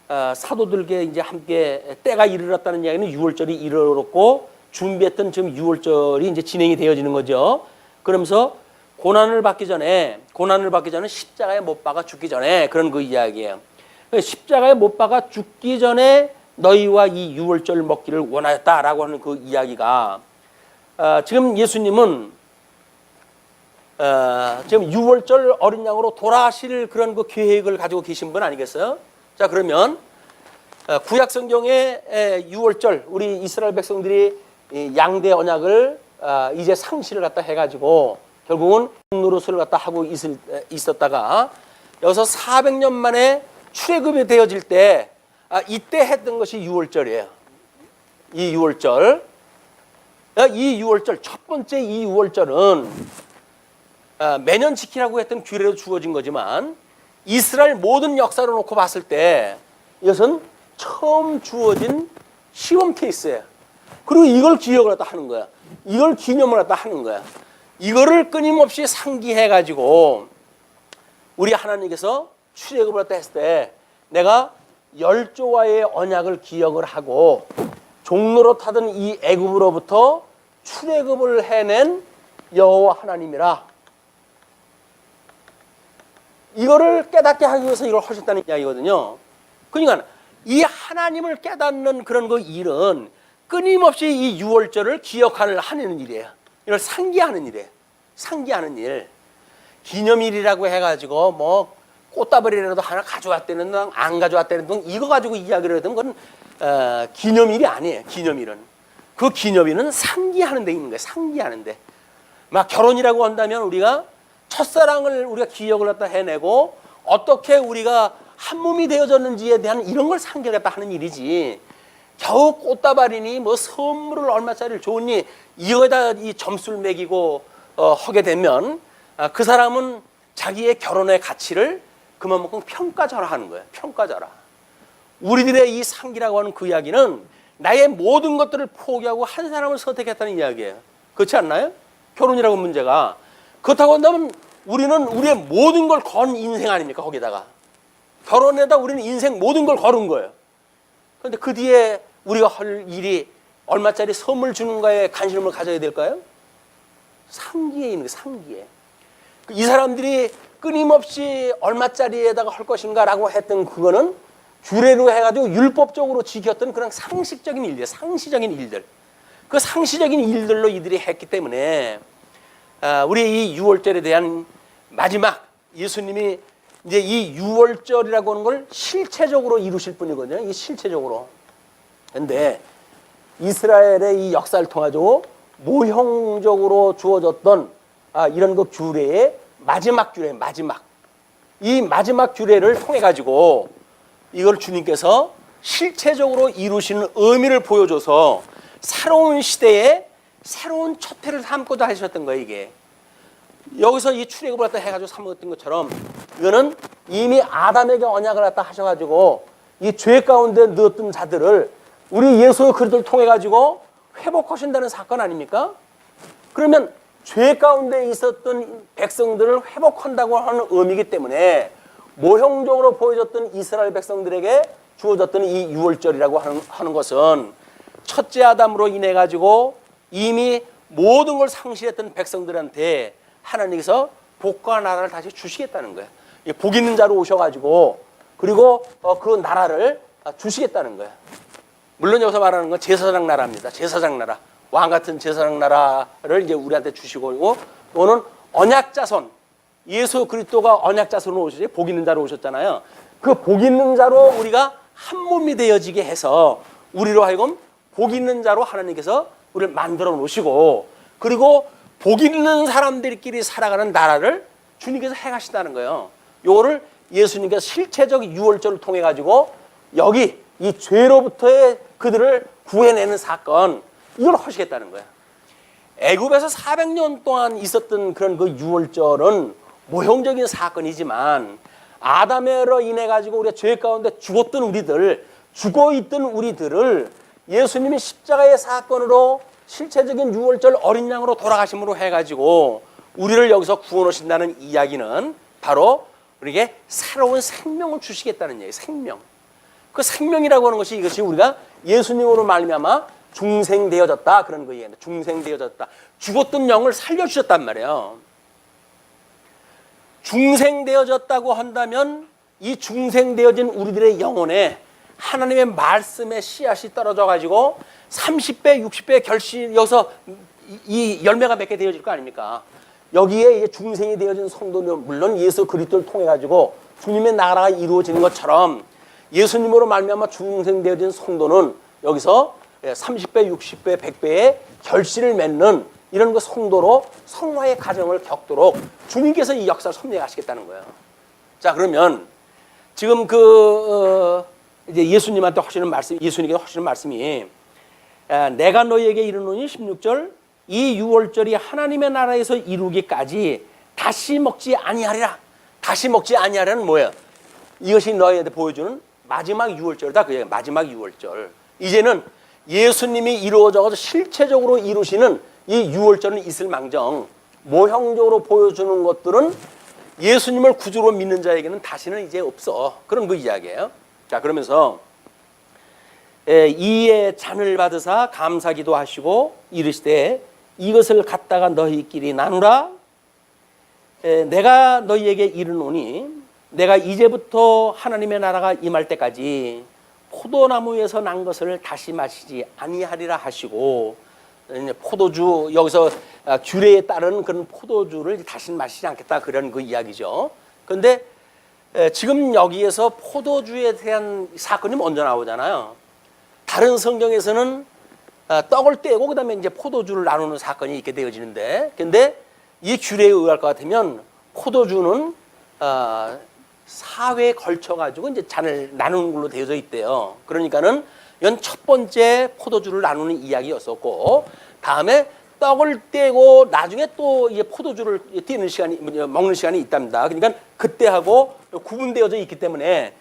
사도들께 이제 함께 때가 이르렀다는 이야기는 유월절이 이르렀고 준비했던 지금 유월절이 이제 진행이 되어지는 거죠. 그러면서 고난을 받기 전에 십자가에 못 박아 죽기 전에 그런 그 이야기예요. 십자가에 못 박아 죽기 전에 너희와 이 유월절 먹기를 원하였다라고 하는 그 이야기가 지금 예수님은 지금 유월절 어린 양으로 돌아가실 그런 그 계획을 가지고 계신 분 아니겠어요? 자, 그러면 구약 성경의 유월절 우리 이스라엘 백성들이 양대 언약을 이제 상실을 갖다 해가지고 결국은 노릇을 갖다 하고 있었다가 여기서 400년 만에 출애굽이 되어질 때 이때 했던 것이 유월절이에요. 이 유월절 첫 번째 이 유월절은 매년 지키라고 했던 규례로 주어진 거지만 이스라엘 모든 역사를 놓고 봤을 때 이것은 처음 주어진 시험 케이스예요. 그리고 이걸 기억을 갖다 하는 거야. 이걸 기념을 갖다 하는 거야. 이거를 끊임없이 상기해가지고 우리 하나님께서 출애굽을 갖다 했을 때 내가 열조와의 언약을 기억을 하고 종로로 타던 이 애굽으로부터 출애굽을 해낸 여호와 하나님이라. 이거를 깨닫게 하기 위해서 이걸 하셨다는 이야기거든요. 그러니까 이 하나님을 깨닫는 그런 그 일은 끊임없이 이 유월절을 기억하는 일이에요. 이걸 상기하는 일이에요. 상기하는 일. 기념일이라고 해가지고 뭐 꽃다발이라도 하나 가져왔다는 둥 안 가져왔다는 둥 이거 가지고 이야기를 하든 그건 기념일이 아니에요. 기념일은 그 기념일은 상기하는 데 있는 거예요. 상기하는 데. 막 결혼이라고 한다면 우리가 첫사랑을 우리가 기억을 갖다 해내고 어떻게 우리가 한 몸이 되어졌는지에 대한 이런 걸 상기를 갖다 하는 일이지. 겨우 꽃다발이니 뭐 선물을 얼마짜리를 줬니 이거에다 이 점수를 매기고 하게 되면 그 사람은 자기의 결혼의 가치를 그만큼 평가절하 하는 거예요. 평가절하. 우리들의 이 상기라고 하는 그 이야기는 나의 모든 것들을 포기하고 한 사람을 선택했다는 이야기예요. 그렇지 않나요? 결혼이라고 문제가. 그렇다고 한다면 우리는 우리의 모든 걸 건 인생 아닙니까? 거기다가. 결혼에다 우리는 인생 모든 걸 걸은 거예요. 그런데 그 뒤에 우리가 할 일이 얼마짜리 선물 주는 거에 관심을 가져야 될까요? 상기에 있는 거예요. 상기에. 이 사람들이 끊임없이 얼마짜리에다가 할 것인가라고 했던 그거는 규례로 해가지고 율법적으로 지켰던 그런 상식적인 일들, 상시적인 일들. 그 상시적인 일들로 이들이 했기 때문에 우리 이 유월절에 대한 마지막 예수님이 이제 이 유월절이라고 하는 걸 실체적으로 이루실 분이거든요. 이 실체적으로. 그런데 이스라엘의 이 역사를 통해서 모형적으로 주어졌던 이런 그 규례의 마지막 규례, 이 마지막 규례를 통해 가지고 이걸 주님께서 실체적으로 이루시는 의미를 보여줘서 새로운 시대에 새로운 첫 해를 삼고자 하셨던 거예요. 이게 여기서 이 출애굽을 갖다 해가지고 삼았던 것처럼 이거는 이미 아담에게 언약을 갖다 하셔가지고 이 죄 가운데 넣었던 자들을 우리 예수 그리스도를 통해 가지고 회복하신다는 사건 아닙니까? 그러면 죄 가운데 있었던 백성들을 회복한다고 하는 의미이기 때문에 모형적으로 보여줬던 이스라엘 백성들에게 주어졌던 이 유월절이라고 하는 것은 첫째 아담으로 인해 가지고 이미 모든 걸 상실했던 백성들한테 하나님께서 복과 나라를 다시 주시겠다는 거예요. 복 있는 자로 오셔가지고 그리고 그 나라를 주시겠다는 거예요. 물론 여기서 말하는 건 제사장 나라입니다. 제사장 나라. 왕 같은 제사장 나라를 이제 우리한테 주시고 또는 언약 자손. 예수 그리스도가 언약 자손으로 오시지 복 있는 자로 오셨잖아요. 그 복 있는 자로 우리가 한 몸이 되어지게 해서 우리로 하여금 복 있는 자로 하나님께서 우리를 만들어 놓으시고 그리고 복 있는 사람들끼리 살아가는 나라를 주님께서 행하신다는 거예요. 요거를 예수님께서 실체적 유월절을 통해 가지고 여기 이 죄로부터의 그들을 구해내는 사건 이걸 하시겠다는 거예요. 애굽에서 400년 동안 있었던 그런 그 유월절은 모형적인 사건이지만 아담으로 인해 가지고 우리가 죄 가운데 죽었던 우리들, 죽어있던 우리들을 예수님이 십자가의 사건으로 실체적인 유월절 어린 양으로 돌아가심으로 해가지고 우리를 여기서 구원하신다는 이야기는 바로 우리에게 새로운 생명을 주시겠다는 얘기예요. 생명. 그 생명이라고 하는 것이 이것이 우리가 예수님으로 말미암아 중생되어졌다 그런 거예요. 중생되어졌다. 죽었던 영을 살려주셨단 말이에요. 중생되어졌다고 한다면 이 중생되어진 우리들의 영혼에 하나님의 말씀의 씨앗이 떨어져 가지고 30배, 60배 결실, 여기서 이 열매가 맺게 되어질 거 아닙니까? 여기에 중생이 되어진 성도는 물론 예수 그리스도를 통해 가지고 주님의 나라가 이루어지는 것처럼 예수님으로 말미암아 중생되어진 성도는 여기서 30배, 60배, 100배의 결실을 맺는 이런 그 성도로 성화의 과정을 겪도록 주님께서 이 역사를 섭리하시겠다는 거예요. 자, 그러면 지금 이제 예수님한테 하시는 말씀, 예수님께서 하시는 말씀이 내가 너희에게 이르노니 16절 이 유월절이 하나님의 나라에서 이루기까지 다시 먹지 아니하리라. 다시 먹지 아니하리라는 뭐예요? 이것이 너희한테 보여주는 마지막 유월절이다. 그게 마지막 유월절. 이제는 예수님이 이루어져서 실체적으로 이루시는 이 유월절은 있을 망정 모형적으로 보여주는 것들은 예수님을 구주로 믿는 자에게는 다시는 이제 없어. 그런 그 이야기예요. 자, 그러면서 이에 잔을 받으사 감사기도 하시고 이르시되 이것을 갖다가 너희끼리 나누라. 내가 너희에게 이르노니 내가 이제부터 하나님의 나라가 임할 때까지 포도나무에서 난 것을 다시 마시지 아니하리라 하시고, 포도주, 여기서 규례에 따른 그런 포도주를 다시는 마시지 않겠다, 그런 그 이야기죠. 그런데 지금 여기에서 포도주에 대한 사건이 먼저 나오잖아요. 다른 성경에서는 떡을 떼고 그다음에 이제 포도주를 나누는 사건이 있게 되어지는데, 근데 이 규례에 의할 것 같으면 포도주는 4회에 걸쳐 가지고 이제 잔을 나누는 걸로 되어져 있대요. 그러니까는 이건 첫 번째 포도주를 나누는 이야기였었고, 다음에 떡을 떼고 나중에 또 이제 포도주를 떼는 시간이, 먹는 시간이 있답니다. 그러니까 그때하고 구분되어져 있기 때문에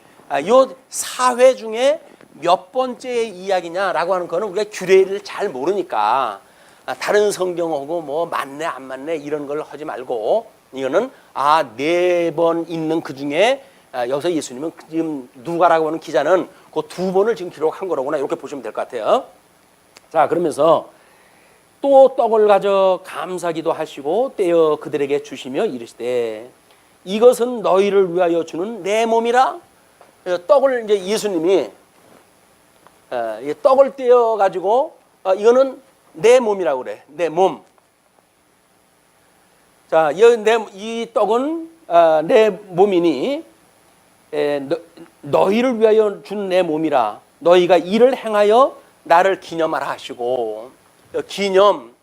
요 4회 중에 몇 번째의 이야기냐라고 하는 거는 우리가 규례를 잘 모르니까 다른 성경하고 뭐 맞네 안 맞네 이런 걸 하지 말고, 이거는 4번 있는 그 중에 여기서 예수님은 지금 누가라고 하는 기자는 그 2번을 지금 기록한 거로구나, 이렇게 보시면 될 것 같아요. 자, 그러면서 또 떡을 가져 감사기도 하시고 떼어 그들에게 주시며 이르시되 이것은 너희를 위하여 주는 내 몸이라. 떡을 이제 예수님이 떡을 떼어 가지고 이거는 내 몸이라고 그래. 내 몸. 자, 이 떡은 내 몸이니 너희를 위하여 준 내 몸이라. 너희가 이를 행하여 나를 기념하라 하시고, 기념.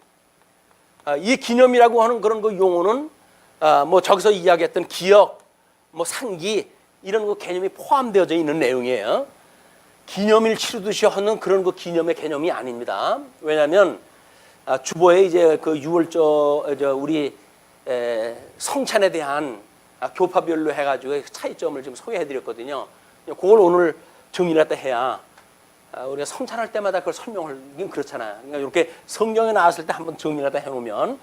이 기념이라고 하는 그런 그 용어는 뭐 저기서 이야기했던 기억, 뭐 상기 이런 그 개념이 포함되어져 있는 내용이에요. 기념일 치르듯이 하는 그런 그 기념의 개념이 아닙니다. 왜냐하면 주보에 이제 그 6월절 우리 성찬에 대한 교파별로 해가지고 차이점을 지금 소개해드렸거든요. 그걸 오늘 정리를 갖다 해야 우리가 성찬할 때마다 그걸 설명하긴 그렇잖아요. 그러니까 이렇게 성경에 나왔을 때 한번 정리를 갖다 해놓으면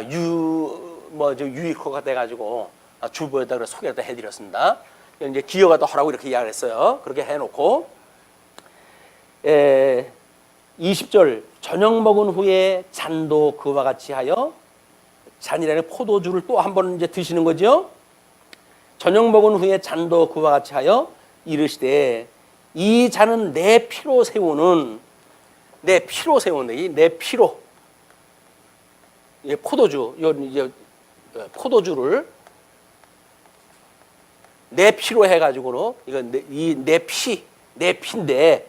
유익화가 돼가지고 주보에다 소개를 갖다 해드렸습니다. 이제 기여가 하라고 이렇게 이야기를 했어요. 그렇게 해놓고 20절 저녁 먹은 후에 잔도 그와 같이 하여, 잔이라는 포도주를 또 한 번 이제 드시는 거죠. 저녁 먹은 후에 잔도 그와 같이 하여 이르시되 이 잔은 내 피로 세우는, 내 피로 세우는, 내 피로, 포도주, 포도주를 내 피로 해가지고는 이건 내 피인데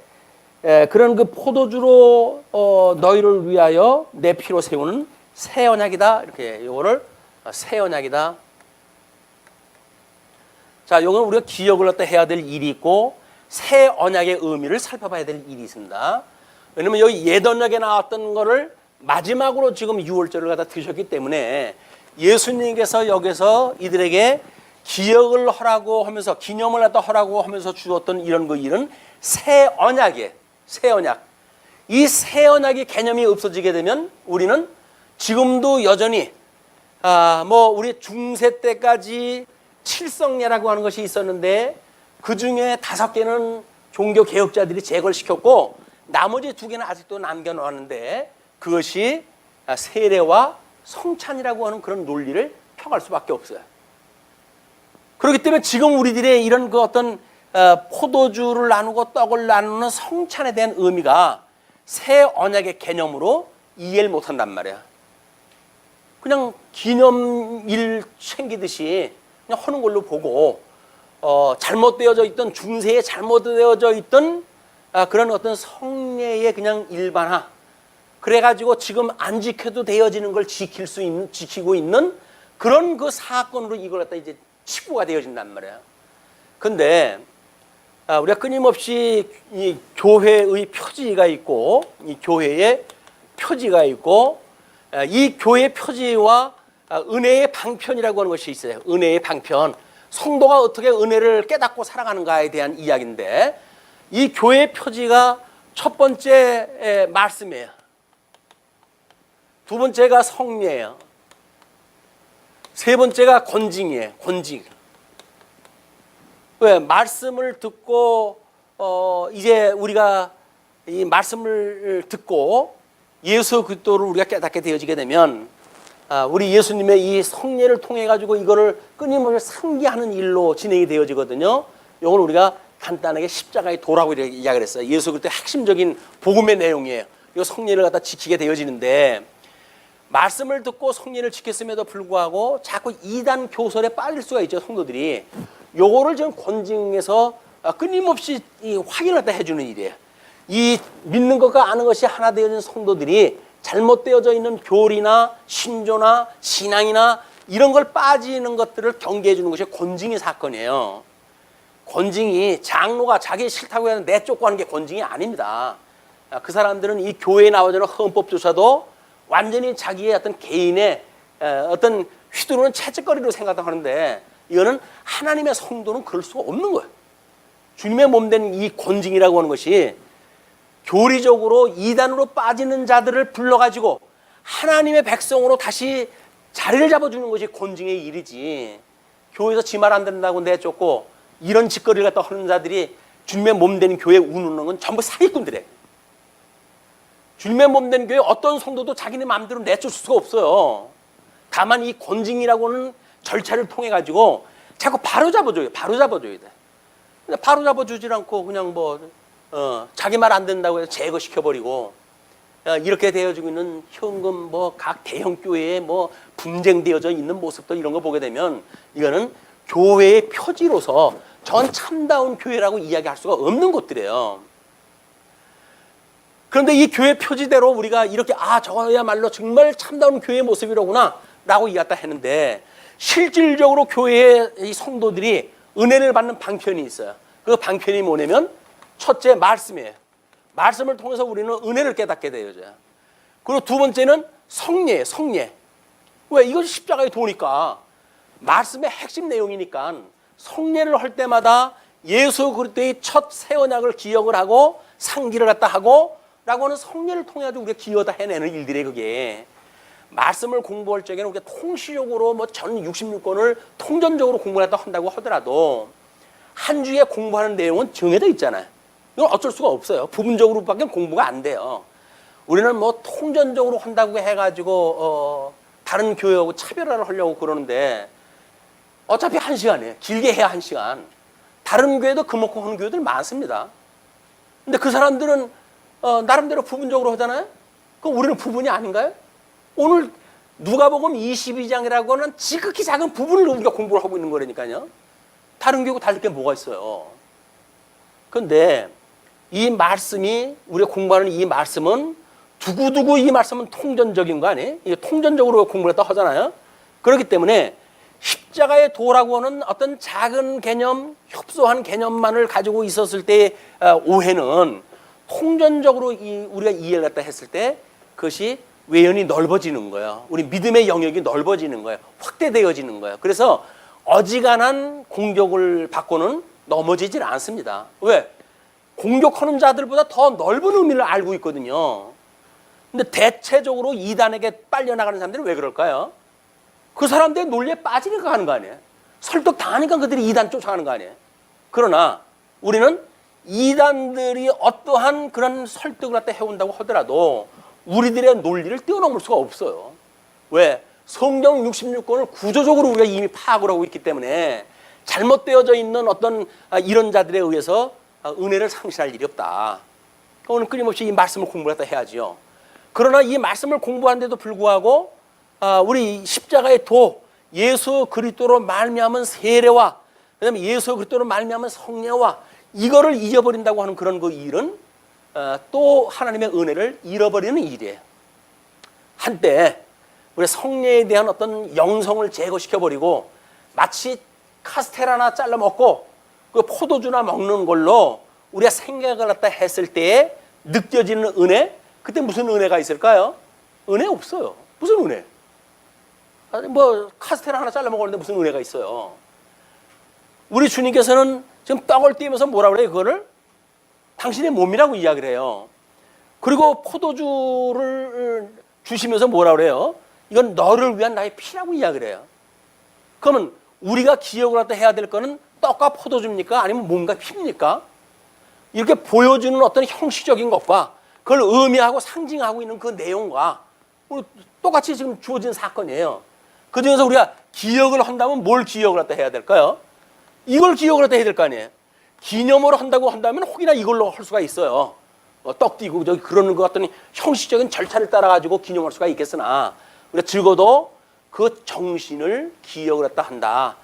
그런 그 포도주로 너희를 위하여 내 피로 세우는 새 언약이다. 이렇게 이거를 새 언약이다. 자, 이건 우리가 기억을 갖다 해야 될 일이 있고 새 언약의 의미를 살펴봐야 될 일이 있습니다. 왜냐면 여기 옛 언약에 나왔던 거를 마지막으로 지금 유월절을 갖다 드셨기 때문에 예수님께서 여기서 이들에게 기억을 하라고 하면서 기념을 갖다 하라고 하면서 주었던 이런 그 일은 새 언약이에요. 새 언약. 이 새 언약의 개념이 없어지게 되면 우리는 지금도 여전히 우리 중세 때까지 칠성례라고 하는 것이 있었는데 그 중에 5개는 종교 개혁자들이 제거를 시켰고 나머지 2개는 아직도 남겨놓았는데 그것이 세례와 성찬이라고 하는 그런 논리를 펴갈 수밖에 없어요. 그렇기 때문에 지금 우리들의 이런 그 어떤 포도주를 나누고 떡을 나누는 성찬에 대한 의미가 새 언약의 개념으로 이해를 못한단 말이야. 그냥 기념일 챙기듯이 그냥 하는 걸로 보고 잘못되어져 있던 중세에 잘못되어져 있던 그런 어떤 성례의 그냥 일반화, 그래가지고 지금 안 지켜도 되어지는 걸 지키고 있는 그런 그 사건으로 이걸 갖다 이제 치부가 되어진단 말이야. 근데 우리가 끊임없이 이 교회의 표지가 있고, 이 교회의 표지가 있고, 이 교회의 표지와 은혜의 방편이라고 하는 것이 있어요. 은혜의 방편. 성도가 어떻게 은혜를 깨닫고 살아가는가에 대한 이야기인데, 이 교회의 표지가 첫 번째 말씀이에요. 두 번째가 성례예요. 세 번째가 권징이에요. 권징. 왜? 말씀을 듣고 이제 우리가 이 말씀을 듣고 예수 그리스도를 우리가 깨닫게 되어지게 되면 우리 예수님의 이 성례를 통해 가지고 이거를 끊임없이 상기하는 일로 진행이 되어지거든요. 이걸 우리가 간단하게 십자가의 도라고 이야기를 했어요. 예수 그리스도의 핵심적인 복음의 내용이에요. 이 성례를 갖다 지키게 되어지는데, 말씀을 듣고 성례를 지켰음에도 불구하고 자꾸 이단 교설에 빠질 수가 있죠, 성도들이. 요거를 지금 권징에서 끊임없이 확인을 갖다 해주는 일이에요. 이 믿는 것과 아는 것이 하나 되어진 성도들이 잘못되어져 있는 교리나 신조나 신앙이나 이런 걸 빠지는 것들을 경계해 주는 것이 권징의 사건이에요. 권징이 장로가 자기 싫다고 해서 내쫓고 하는 게 권징이 아닙니다. 그 사람들은 이 교회에 나오는 헌법조차도 완전히 자기의 어떤 개인의 어떤 휘두르는 채찍거리로 생각하는데, 이거는 하나님의 성도는 그럴 수가 없는 거예요. 주님의 몸된 이 권징이라고 하는 것이 교리적으로 이단으로 빠지는 자들을 불러가지고 하나님의 백성으로 다시 자리를 잡아주는 것이 권징의 일이지, 교회에서 지 말 안 된다고 내쫓고 이런 짓거리를 갖다 하는 자들이 주님의 몸된 교회에 우는 건 전부 사기꾼들이에요. 주님의 몸된 교회 어떤 성도도 자기네 마음대로 내쫓을 수가 없어요. 다만 이 권징이라고 하는 절차를 통해 가지고 자꾸 바로잡아줘요. 바로잡아줘야 돼. 근데 바로잡아주질 않고 그냥 자기 말 안 된다고 해서 제거시켜버리고, 이렇게 되어지고 있는 현금 각 대형 교회에 분쟁되어져 있는 모습들, 이런 거 보게 되면 이거는 교회의 표지로서 전 참다운 교회라고 이야기할 수가 없는 것들이에요. 그런데 이 교회 표지대로 우리가 이렇게 저거야말로 정말 참다운 교회의 모습이로구나 라고 이해했다 했는데, 실질적으로 교회의 이 성도들이 은혜를 받는 방편이 있어요. 그 방편이 뭐냐면 첫째 말씀이에요. 말씀을 통해서 우리는 은혜를 깨닫게 되어져요. 그리고 두 번째는 성례예요. 성례. 왜? 이것이 십자가의 도니까, 말씀의 핵심 내용이니까 성례를 할 때마다 예수 그리스도의 첫 새 언약을 기억을 하고 상기를 갖다 하고 라고 하는 성례를 통해 가지고 우리가 기여다 해내는 일들이, 그게 말씀을 공부할 적에는 우리가 통시적으로 전 66권을 통전적으로 공부를 한다고 하더라도 한 주에 공부하는 내용은 정해져 있잖아요. 이건 어쩔 수가 없어요. 부분적으로밖에 공부가 안 돼요. 우리는 통전적으로 한다고 해가지고 다른 교회하고 차별화를 하려고 그러는데, 어차피 1시간이에요. 길게 해야 1시간. 다른 교회도 그만큼 하는 교회들 많습니다. 근데 그 사람들은 나름대로 부분적으로 하잖아요. 그럼 우리는 부분이 아닌가요? 오늘 누가복음 22장이라고 하는 지극히 작은 부분을 우리가 공부를 하고 있는 거라니까요. 다른 교회하고 다를 게 뭐가 있어요. 그런데 이 말씀이, 우리가 공부하는 이 말씀은 두고두고 이 말씀은 통전적인 거 아니에요? 이게 통전적으로 공부를 했다 하잖아요. 그렇기 때문에 십자가의 도라고 하는 어떤 작은 개념, 협소한 개념만을 가지고 있었을 때의 오해는 통전적으로 우리가 이해를 갖다 했을 때 그것이 외연이 넓어지는 거예요. 우리 믿음의 영역이 넓어지는 거예요. 확대되어지는 거예요. 그래서 어지간한 공격을 받고는 넘어지질 않습니다. 왜? 공격하는 자들보다 더 넓은 의미를 알고 있거든요. 근데 대체적으로 이단에게 빨려나가는 사람들은 왜 그럴까요? 그 사람들의 논리에 빠지니까 하는 거 아니에요? 설득 당하니까 그들이 이단 쫓아가는 거 아니에요? 그러나 우리는 이단들이 어떠한 그런 설득을 갖다 해온다고 하더라도 우리들의 논리를 뛰어넘을 수가 없어요. 왜? 성경 66권을 구조적으로 우리가 이미 파악을 하고 있기 때문에 잘못되어져 있는 어떤 이런 자들에 의해서 은혜를 상실할 일이 없다. 오늘 끊임없이 이 말씀을 공부했다 해야지요. 그러나 이 말씀을 공부하는데도 불구하고 우리 십자가의 도, 예수 그리스도로 말미암은 세례와 그다음에 예수 그리스도로 말미암은 성례와 이거를 잊어버린다고 하는 그런 그 일은 또 하나님의 은혜를 잃어버리는 일이에요. 한때 우리 성례에 대한 어떤 영성을 제거시켜버리고 마치 카스테라나 잘라 먹고 그 포도주나 먹는 걸로 우리가 생각을 갖다 했을 때에 느껴지는 은혜, 그때 무슨 은혜가 있을까요? 은혜 없어요. 무슨 은혜? 뭐 카스테라 하나 잘라 먹었는데 무슨 은혜가 있어요? 우리 주님께서는 지금 떡을 띄면서 뭐라 그래요? 그거를 당신의 몸이라고 이야기를 해요. 그리고 포도주를 주시면서 뭐라 그래요? 이건 너를 위한 나의 피라고 이야기를 해요. 그러면 우리가 기억을 갖다 해야 될 거는 떡과 포도주입니까? 아니면 몸과 피입니까? 이렇게 보여주는 어떤 형식적인 것과 그걸 의미하고 상징하고 있는 그 내용과 똑같이 지금 주어진 사건이에요. 그 중에서 우리가 기억을 한다면 뭘 기억을 갖다 해야 될까요? 이걸 기억을 갖다 해야 될 거 아니에요. 기념으로 한다고 한다면 혹이나 이걸로 할 수가 있어요. 떡 띄고 저기 그러는 것 같더니 형식적인 절차를 따라가지고 기념할 수가 있겠으나 우리가 적어도 그 정신을 기억을 갖다 한다.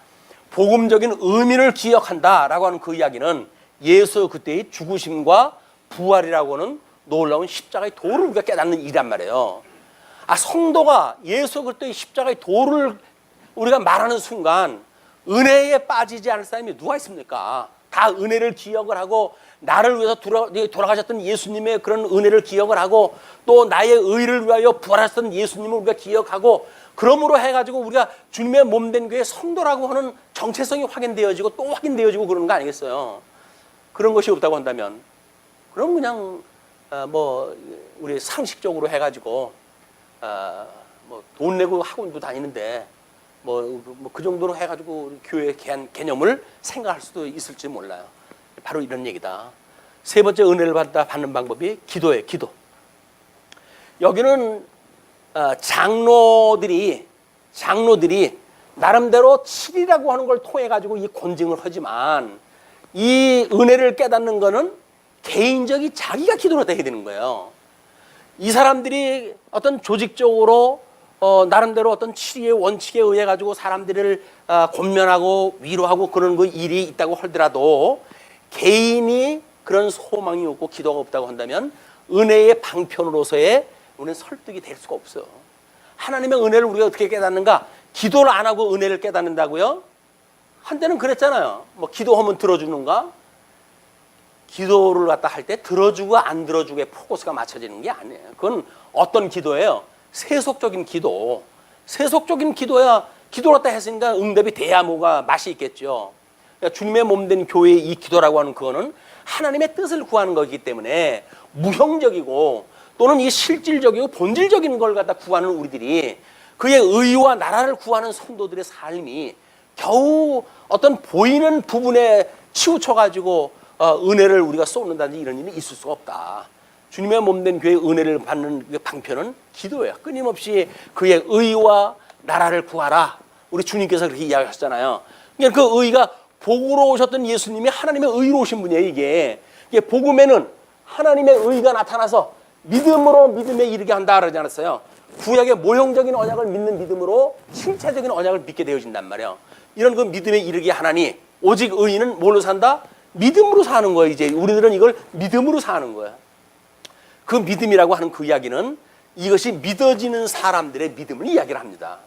복음적인 의미를 기억한다라고 하는 그 이야기는 예수 그때의 죽으심과 부활이라고 하는 놀라운 십자가의 도를 우리가 깨닫는 일이란 말이에요. 성도가 예수 그리스도의 십자가의 도를 우리가 말하는 순간 은혜에 빠지지 않을 사람이 누가 있습니까? 다 은혜를 기억을 하고 나를 위해서 돌아가셨던 예수님의 그런 은혜를 기억을 하고 또 나의 의를 위하여 부활하셨던 예수님을 우리가 기억하고 그러므로 해가지고 우리가 주님의 몸된 교회 성도라고 하는 정체성이 확인되어지고 또 확인되어지고 그러는 거 아니겠어요? 그런 것이 없다고 한다면 그럼 그냥 뭐 우리 상식적으로 해가지고 뭐 돈 내고 학원도 다니는데 뭐 그 정도로 해가지고 교회의 개념을 생각할 수도 있을지 몰라요. 바로 이런 얘기다. 세 번째 은혜를 받는 방법이 기도예요. 기도. 여기는 장로들이 나름대로 7이라고 하는 걸 통해 가지고 이 권징을 하지만 이 은혜를 깨닫는 거는 개인적이 자기가 기도를 해야 되는 거예요. 이 사람들이 어떤 조직적으로 나름대로 어떤 치리의 원칙에 의해 가지고 사람들을 권면하고 위로하고 그런 그 일이 있다고 하더라도 개인이 그런 소망이 없고 기도가 없다고 한다면 은혜의 방편으로서의 우리는 설득이 될 수가 없어요. 하나님의 은혜를 우리가 어떻게 깨닫는가? 기도를 안 하고 은혜를 깨닫는다고요? 한때는 그랬잖아요. 뭐 기도하면 들어주는가? 기도를 갖다 할 때 들어주고 안 들어주고에 포커스가 맞춰지는 게 아니에요. 그건 어떤 기도예요? 세속적인 기도. 세속적인 기도야 기도를 갖다 했으니까 응답이 돼야 뭐가 맛이 있겠죠. 그러니까 주님의 몸된 교회의 이 기도라고 하는 그거는 하나님의 뜻을 구하는 거기 때문에 무형적이고 또는 이 실질적이고 본질적인 걸 갖다 구하는 우리들이 그의 의와 나라를 구하는 성도들의 삶이 겨우 어떤 보이는 부분에 치우쳐가지고 은혜를 우리가 쏟는다든지 이런 일이 있을 수가 없다. 주님의 몸된 교회의 은혜를 받는 방편은 기도예요. 끊임없이 그의 의와 나라를 구하라. 우리 주님께서 그렇게 이야기하셨잖아요. 그러니까 그 의가 복으로 오셨던 예수님이 하나님의 의로 오신 분이에요. 이게 복음에는 하나님의 의가 나타나서 믿음으로 믿음에 이르게 한다 그러지 않았어요. 구약의 모형적인 언약을 믿는 믿음으로 실체적인 언약을 믿게 되어진단 말이에요. 이런 그 믿음에 이르게 하나니 오직 의인은 뭘로 산다? 믿음으로 사는 거예요. 이제 우리들은 이걸 믿음으로 사는 거예요. 그 믿음이라고 하는 그 이야기는 이것이 믿어지는 사람들의 믿음을 이야기를 합니다.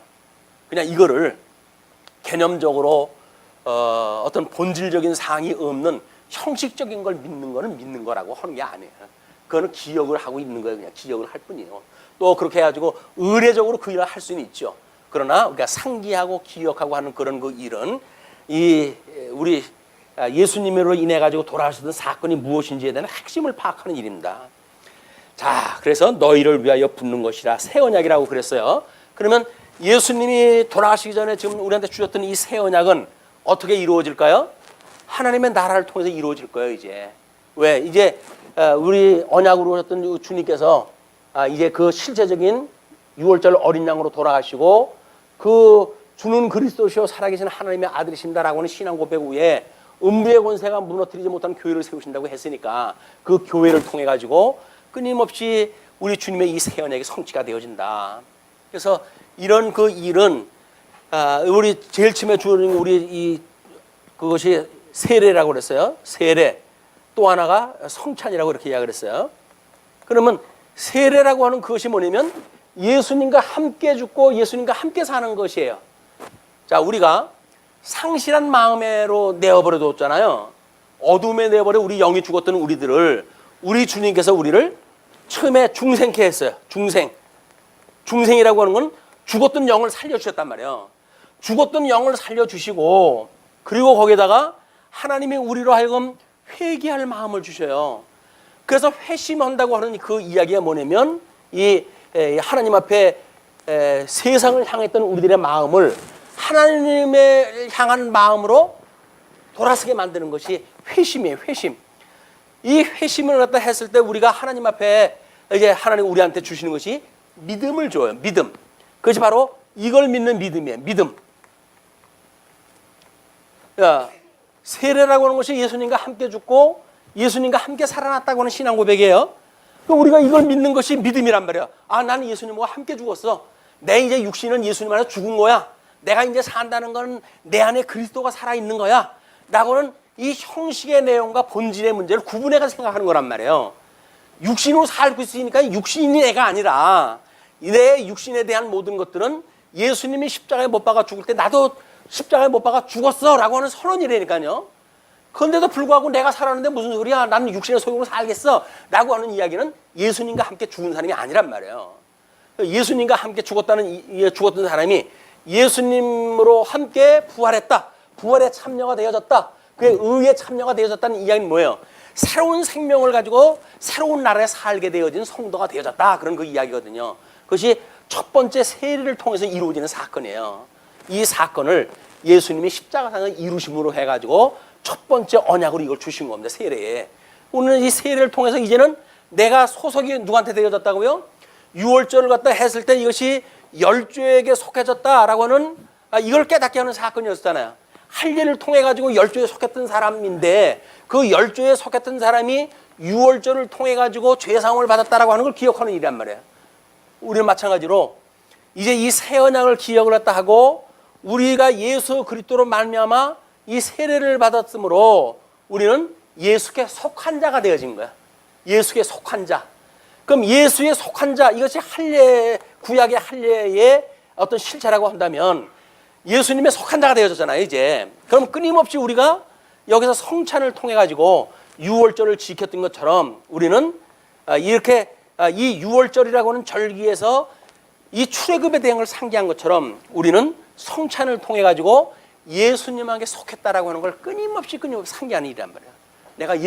그냥 이거를 개념적으로 어떤 본질적인 사항이 없는 형식적인 걸 믿는 거는 믿는 거라고 하는 게 아니에요. 그거는 기억을 하고 있는 거예요. 그냥 기억을 할 뿐이에요. 또 그렇게 해가지고 의례적으로 그 일을 할 수는 있죠. 그러나 우리가 상기하고 기억하고 하는 그런 그 일은 이 우리 예수님으로 인해 가지고 돌아가셨던 사건이 무엇인지에 대한 핵심을 파악하는 일입니다. 자, 그래서 너희를 위하여 붙는 것이라 새 언약이라고 그랬어요. 그러면 예수님이 돌아가시기 전에 지금 우리한테 주셨던 이 새 언약은 어떻게 이루어질까요? 하나님의 나라를 통해서 이루어질 거예요. 이제 왜 이제 우리 언약으로 오셨던 주님께서 이제 그 실제적인 6월절 어린 양으로 돌아가시고 그 주는 그리스도시요 살아계신 하나님의 아들이신다라고 하는 신앙 고백 후에 음부의 권세가 무너뜨리지 못하는 교회를 세우신다고 했으니까 그 교회를 통해 가지고 끊임없이 우리 주님의 이 새 언약이 성취가 되어진다. 그래서 이런 그 일은 우리 제일 처음에 주어진 우리 그것이 세례라고 그랬어요. 세례. 또 하나가 성찬이라고 이렇게 이야기를 했어요. 그러면 세례라고 하는 그것이 뭐냐면 예수님과 함께 죽고 예수님과 함께 사는 것이에요. 자, 우리가 상실한 마음으로 내어버려 뒀잖아요. 어둠에 내버려 우리 영이 죽었던 우리들을 우리 주님께서 우리를 처음에 중생케 했어요. 중생이라고 하는 건 죽었던 영을 살려주셨단 말이에요. 죽었던 영을 살려주시고 그리고 거기에다가 하나님이 우리로 하여금 회개할 마음을 주셔요. 그래서 회심한다고 하는 그 이야기가 뭐냐면 이 하나님 앞에 세상을 향했던 우리들의 마음을 하나님을 향한 마음으로 돌아서게 만드는 것이 회심이에요. 회심. 이 회심을 갖다 했을 때 우리가 하나님 앞에 이제 하나님 우리한테 주시는 것이 믿음을 줘요. 믿음. 그것이 바로 이걸 믿는 믿음이에요. 믿음. 야, 세례라고 하는 것이 예수님과 함께 죽고 예수님과 함께 살아났다고 하는 신앙 고백이에요. 우리가 이걸 믿는 것이 믿음이란 말이야. 아, 나는 예수님과 함께 죽었어. 내 이제 육신은 예수님 안에 죽은 거야. 내가 이제 산다는 건 내 안에 그리스도가 살아있는 거야. 라고는 이 형식의 내용과 본질의 문제를 구분해서 생각하는 거란 말이에요. 육신으로 살고 있으니까 육신이 내가 아니라 내 육신에 대한 모든 것들은 예수님이 십자가에 못 박아 죽을 때 나도 십자가에 못 박아 죽었어 라고 하는 선언이라니까요. 그런데도 불구하고 내가 살았는데 무슨 소리야, 나는 육신의 소용으로 살겠어 라고 하는 이야기는 예수님과 함께 죽은 사람이 아니란 말이에요. 예수님과 함께 죽었던 사람이 예수님으로 함께 부활했다, 부활에 참여가 되어졌다, 그의 의에 참여가 되어졌다는 이야기는 뭐예요? 새로운 생명을 가지고 새로운 나라에 살게 되어진 성도가 되어졌다, 그런 그 이야기거든요. 그것이 첫 번째 세례를 통해서 이루어지는 사건이에요. 이 사건을 예수님이 십자가상을 이루심으로 해가지고 첫 번째 언약으로 이걸 주신 겁니다. 세례에. 오늘 이 세례를 통해서 이제는 내가 소속이 누구한테 되어졌다고요? 유월절을 갖다 했을 때 이것이 열조에게 속해졌다라고 하는 이걸 깨닫게 하는 사건이었잖아요. 할례를 통해 가지고 열조에 속했던 사람인데 그 열조에 속했던 사람이 유월절을 통해 가지고 죄사함을 받았다라고 하는 걸 기억하는 일이란 말이에요. 우리는 마찬가지로 이제 이 새 언약을 기억을 했다 하고 우리가 예수 그리스도로 말미암아 이 세례를 받았으므로 우리는 예수께 속한 자가 되어진 거야. 예수께 속한 자. 그럼 예수에 속한 자, 이것이 할례, 구약의 할례의 어떤 실체라고 한다면 예수님의 속한 자가 되어졌잖아요, 이제. 그럼 끊임없이 우리가 여기서 성찬을 통해 가지고 유월절을 지켰던 것처럼 우리는 이렇게 이 유월절이라고 하는 절기에서 이 출애굽에 대한 걸 상기한 것처럼 우리는 성찬을 통해 가지고 예수님에게 속했다라고 하는 걸 끊임없이 상기하는 일이란 말이야. 내가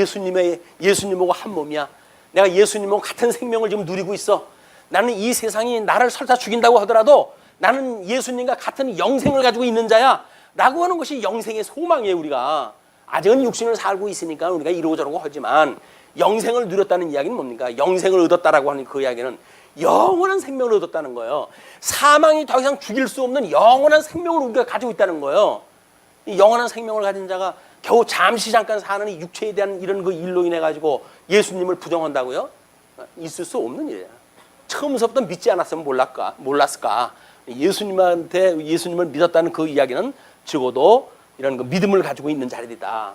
예수님하고 한 몸이야. 내가 예수님하고 같은 생명을 지금 누리고 있어. 나는 이 세상이 나를 설사 죽인다고 하더라도 나는 예수님과 같은 영생을 가지고 있는 자야 라고 하는 것이 영생의 소망이에요. 우리가 아직은 육신을 살고 있으니까 우리가 이러고 저러고 하지만 영생을 누렸다는 이야기는 뭡니까? 영생을 얻었다라고 하는 그 이야기는 영원한 생명을 얻었다는 거예요. 사망이 더 이상 죽일 수 없는 영원한 생명을 우리가 가지고 있다는 거예요. 이 영원한 생명을 가진 자가 겨우 잠시 잠깐 사는 이 육체에 대한 이런 그 일로 인해 가지고 예수님을 부정한다고요? 있을 수 없는 일이에요. 처음부터 믿지 않았으면 몰랐을까? 예수님을 믿었다는 그 이야기는 적어도 이런 그 믿음을 가지고 있는 자들이다.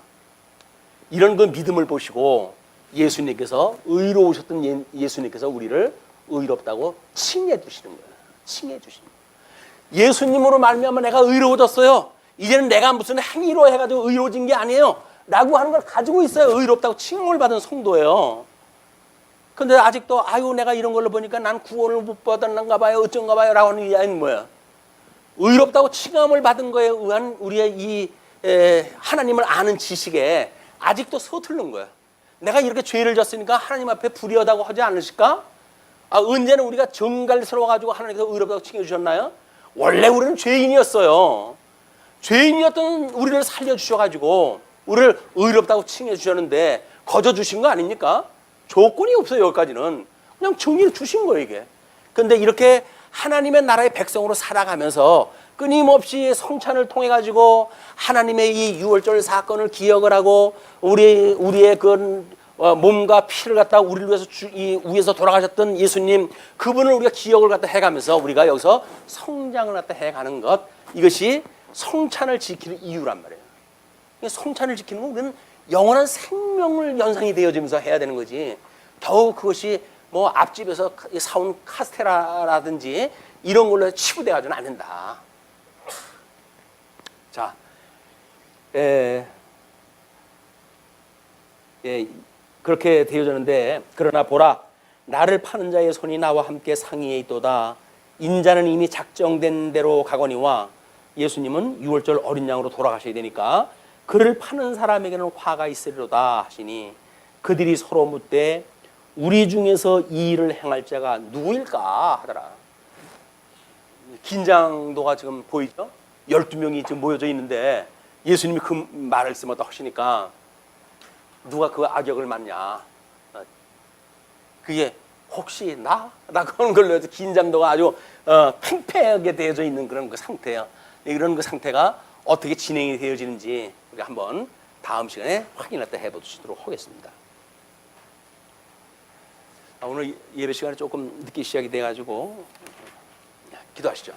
이런 그 믿음을 보시고 예수님께서 의로우셨던 예수님께서 우리를 의롭다고 칭해 주시는 거예요. 칭해 주시는 거예요. 예수님으로 말미암아 내가 의로워졌어요. 이제는 내가 무슨 행위로 해가지고 의로워진 게 아니에요. 라고 하는 걸 가지고 있어요. 의롭다고 칭함을 받은 성도예요. 근데 아직도 아유 내가 이런 걸로 보니까 난 구원을 못 받았는가 봐요. 어쩐가 봐요. 라고 하는 이야기는 뭐야? 의롭다고 칭함을 받은 거에 의한 우리의 이 하나님을 아는 지식에 아직도 서투른 거야. 내가 이렇게 죄를 졌으니까 하나님 앞에 불의하다고 하지 않으실까? 언제는 우리가 정갈스러워가지고 하나님께서 의롭다고 칭해주셨나요? 원래 우리는 죄인이었어요. 죄인이었던 우리를 살려주셔가지고 우리를 의롭다고 칭해주셨는데 거저 주신 거 아닙니까? 조건이 없어요. 여기까지는 그냥 정의를 주신 거예요. 이게. 그런데 이렇게 하나님의 나라의 백성으로 살아가면서 끊임없이 성찬을 통해 가지고 하나님의 이 유월절 사건을 기억을 하고 우리의 그 몸과 피를 갖다 우리를 위해서 이 위에서 돌아가셨던 예수님 그분을 우리가 기억을 갖다 해가면서 우리가 여기서 성장을 갖다 해가는 것 이것이 성찬을 지키는 이유란 말이에요. 성찬을 지키는 건 우리는 영원한 생명을 연상이 되어지면서 해야 되는 거지. 더욱 그것이 뭐 앞집에서 사온 카스테라라든지 이런 걸로 치부되어가지고는 않는다. 자, 그렇게 되어졌는데 그러나 보라 나를 파는 자의 손이 나와 함께 상의에 있도다. 인자는 이미 작정된 대로 가거니와 예수님은 유월절 어린 양으로 돌아가셔야 되니까 그를 파는 사람에게는 화가 있으리로다 하시니 그들이 서로 묻되 우리 중에서 이 일을 행할 자가 누구일까 하더라. 긴장도가 지금 보이죠? 12명이 지금 모여져 있는데 예수님이 그 말씀을 하시니까 누가 그 악역을 맡냐? 그게 혹시 나? 라고 하는 걸로 해서 긴장도가 아주 팽팽하게 되어져 있는 그런 그 상태예요. 이런 그 상태가 어떻게 진행이 되어지는지 우리가 한번 다음 시간에 확인을 해보시도록 하겠습니다. 오늘 예배 시간이 조금 늦게 시작이 돼가지고 기도하시죠.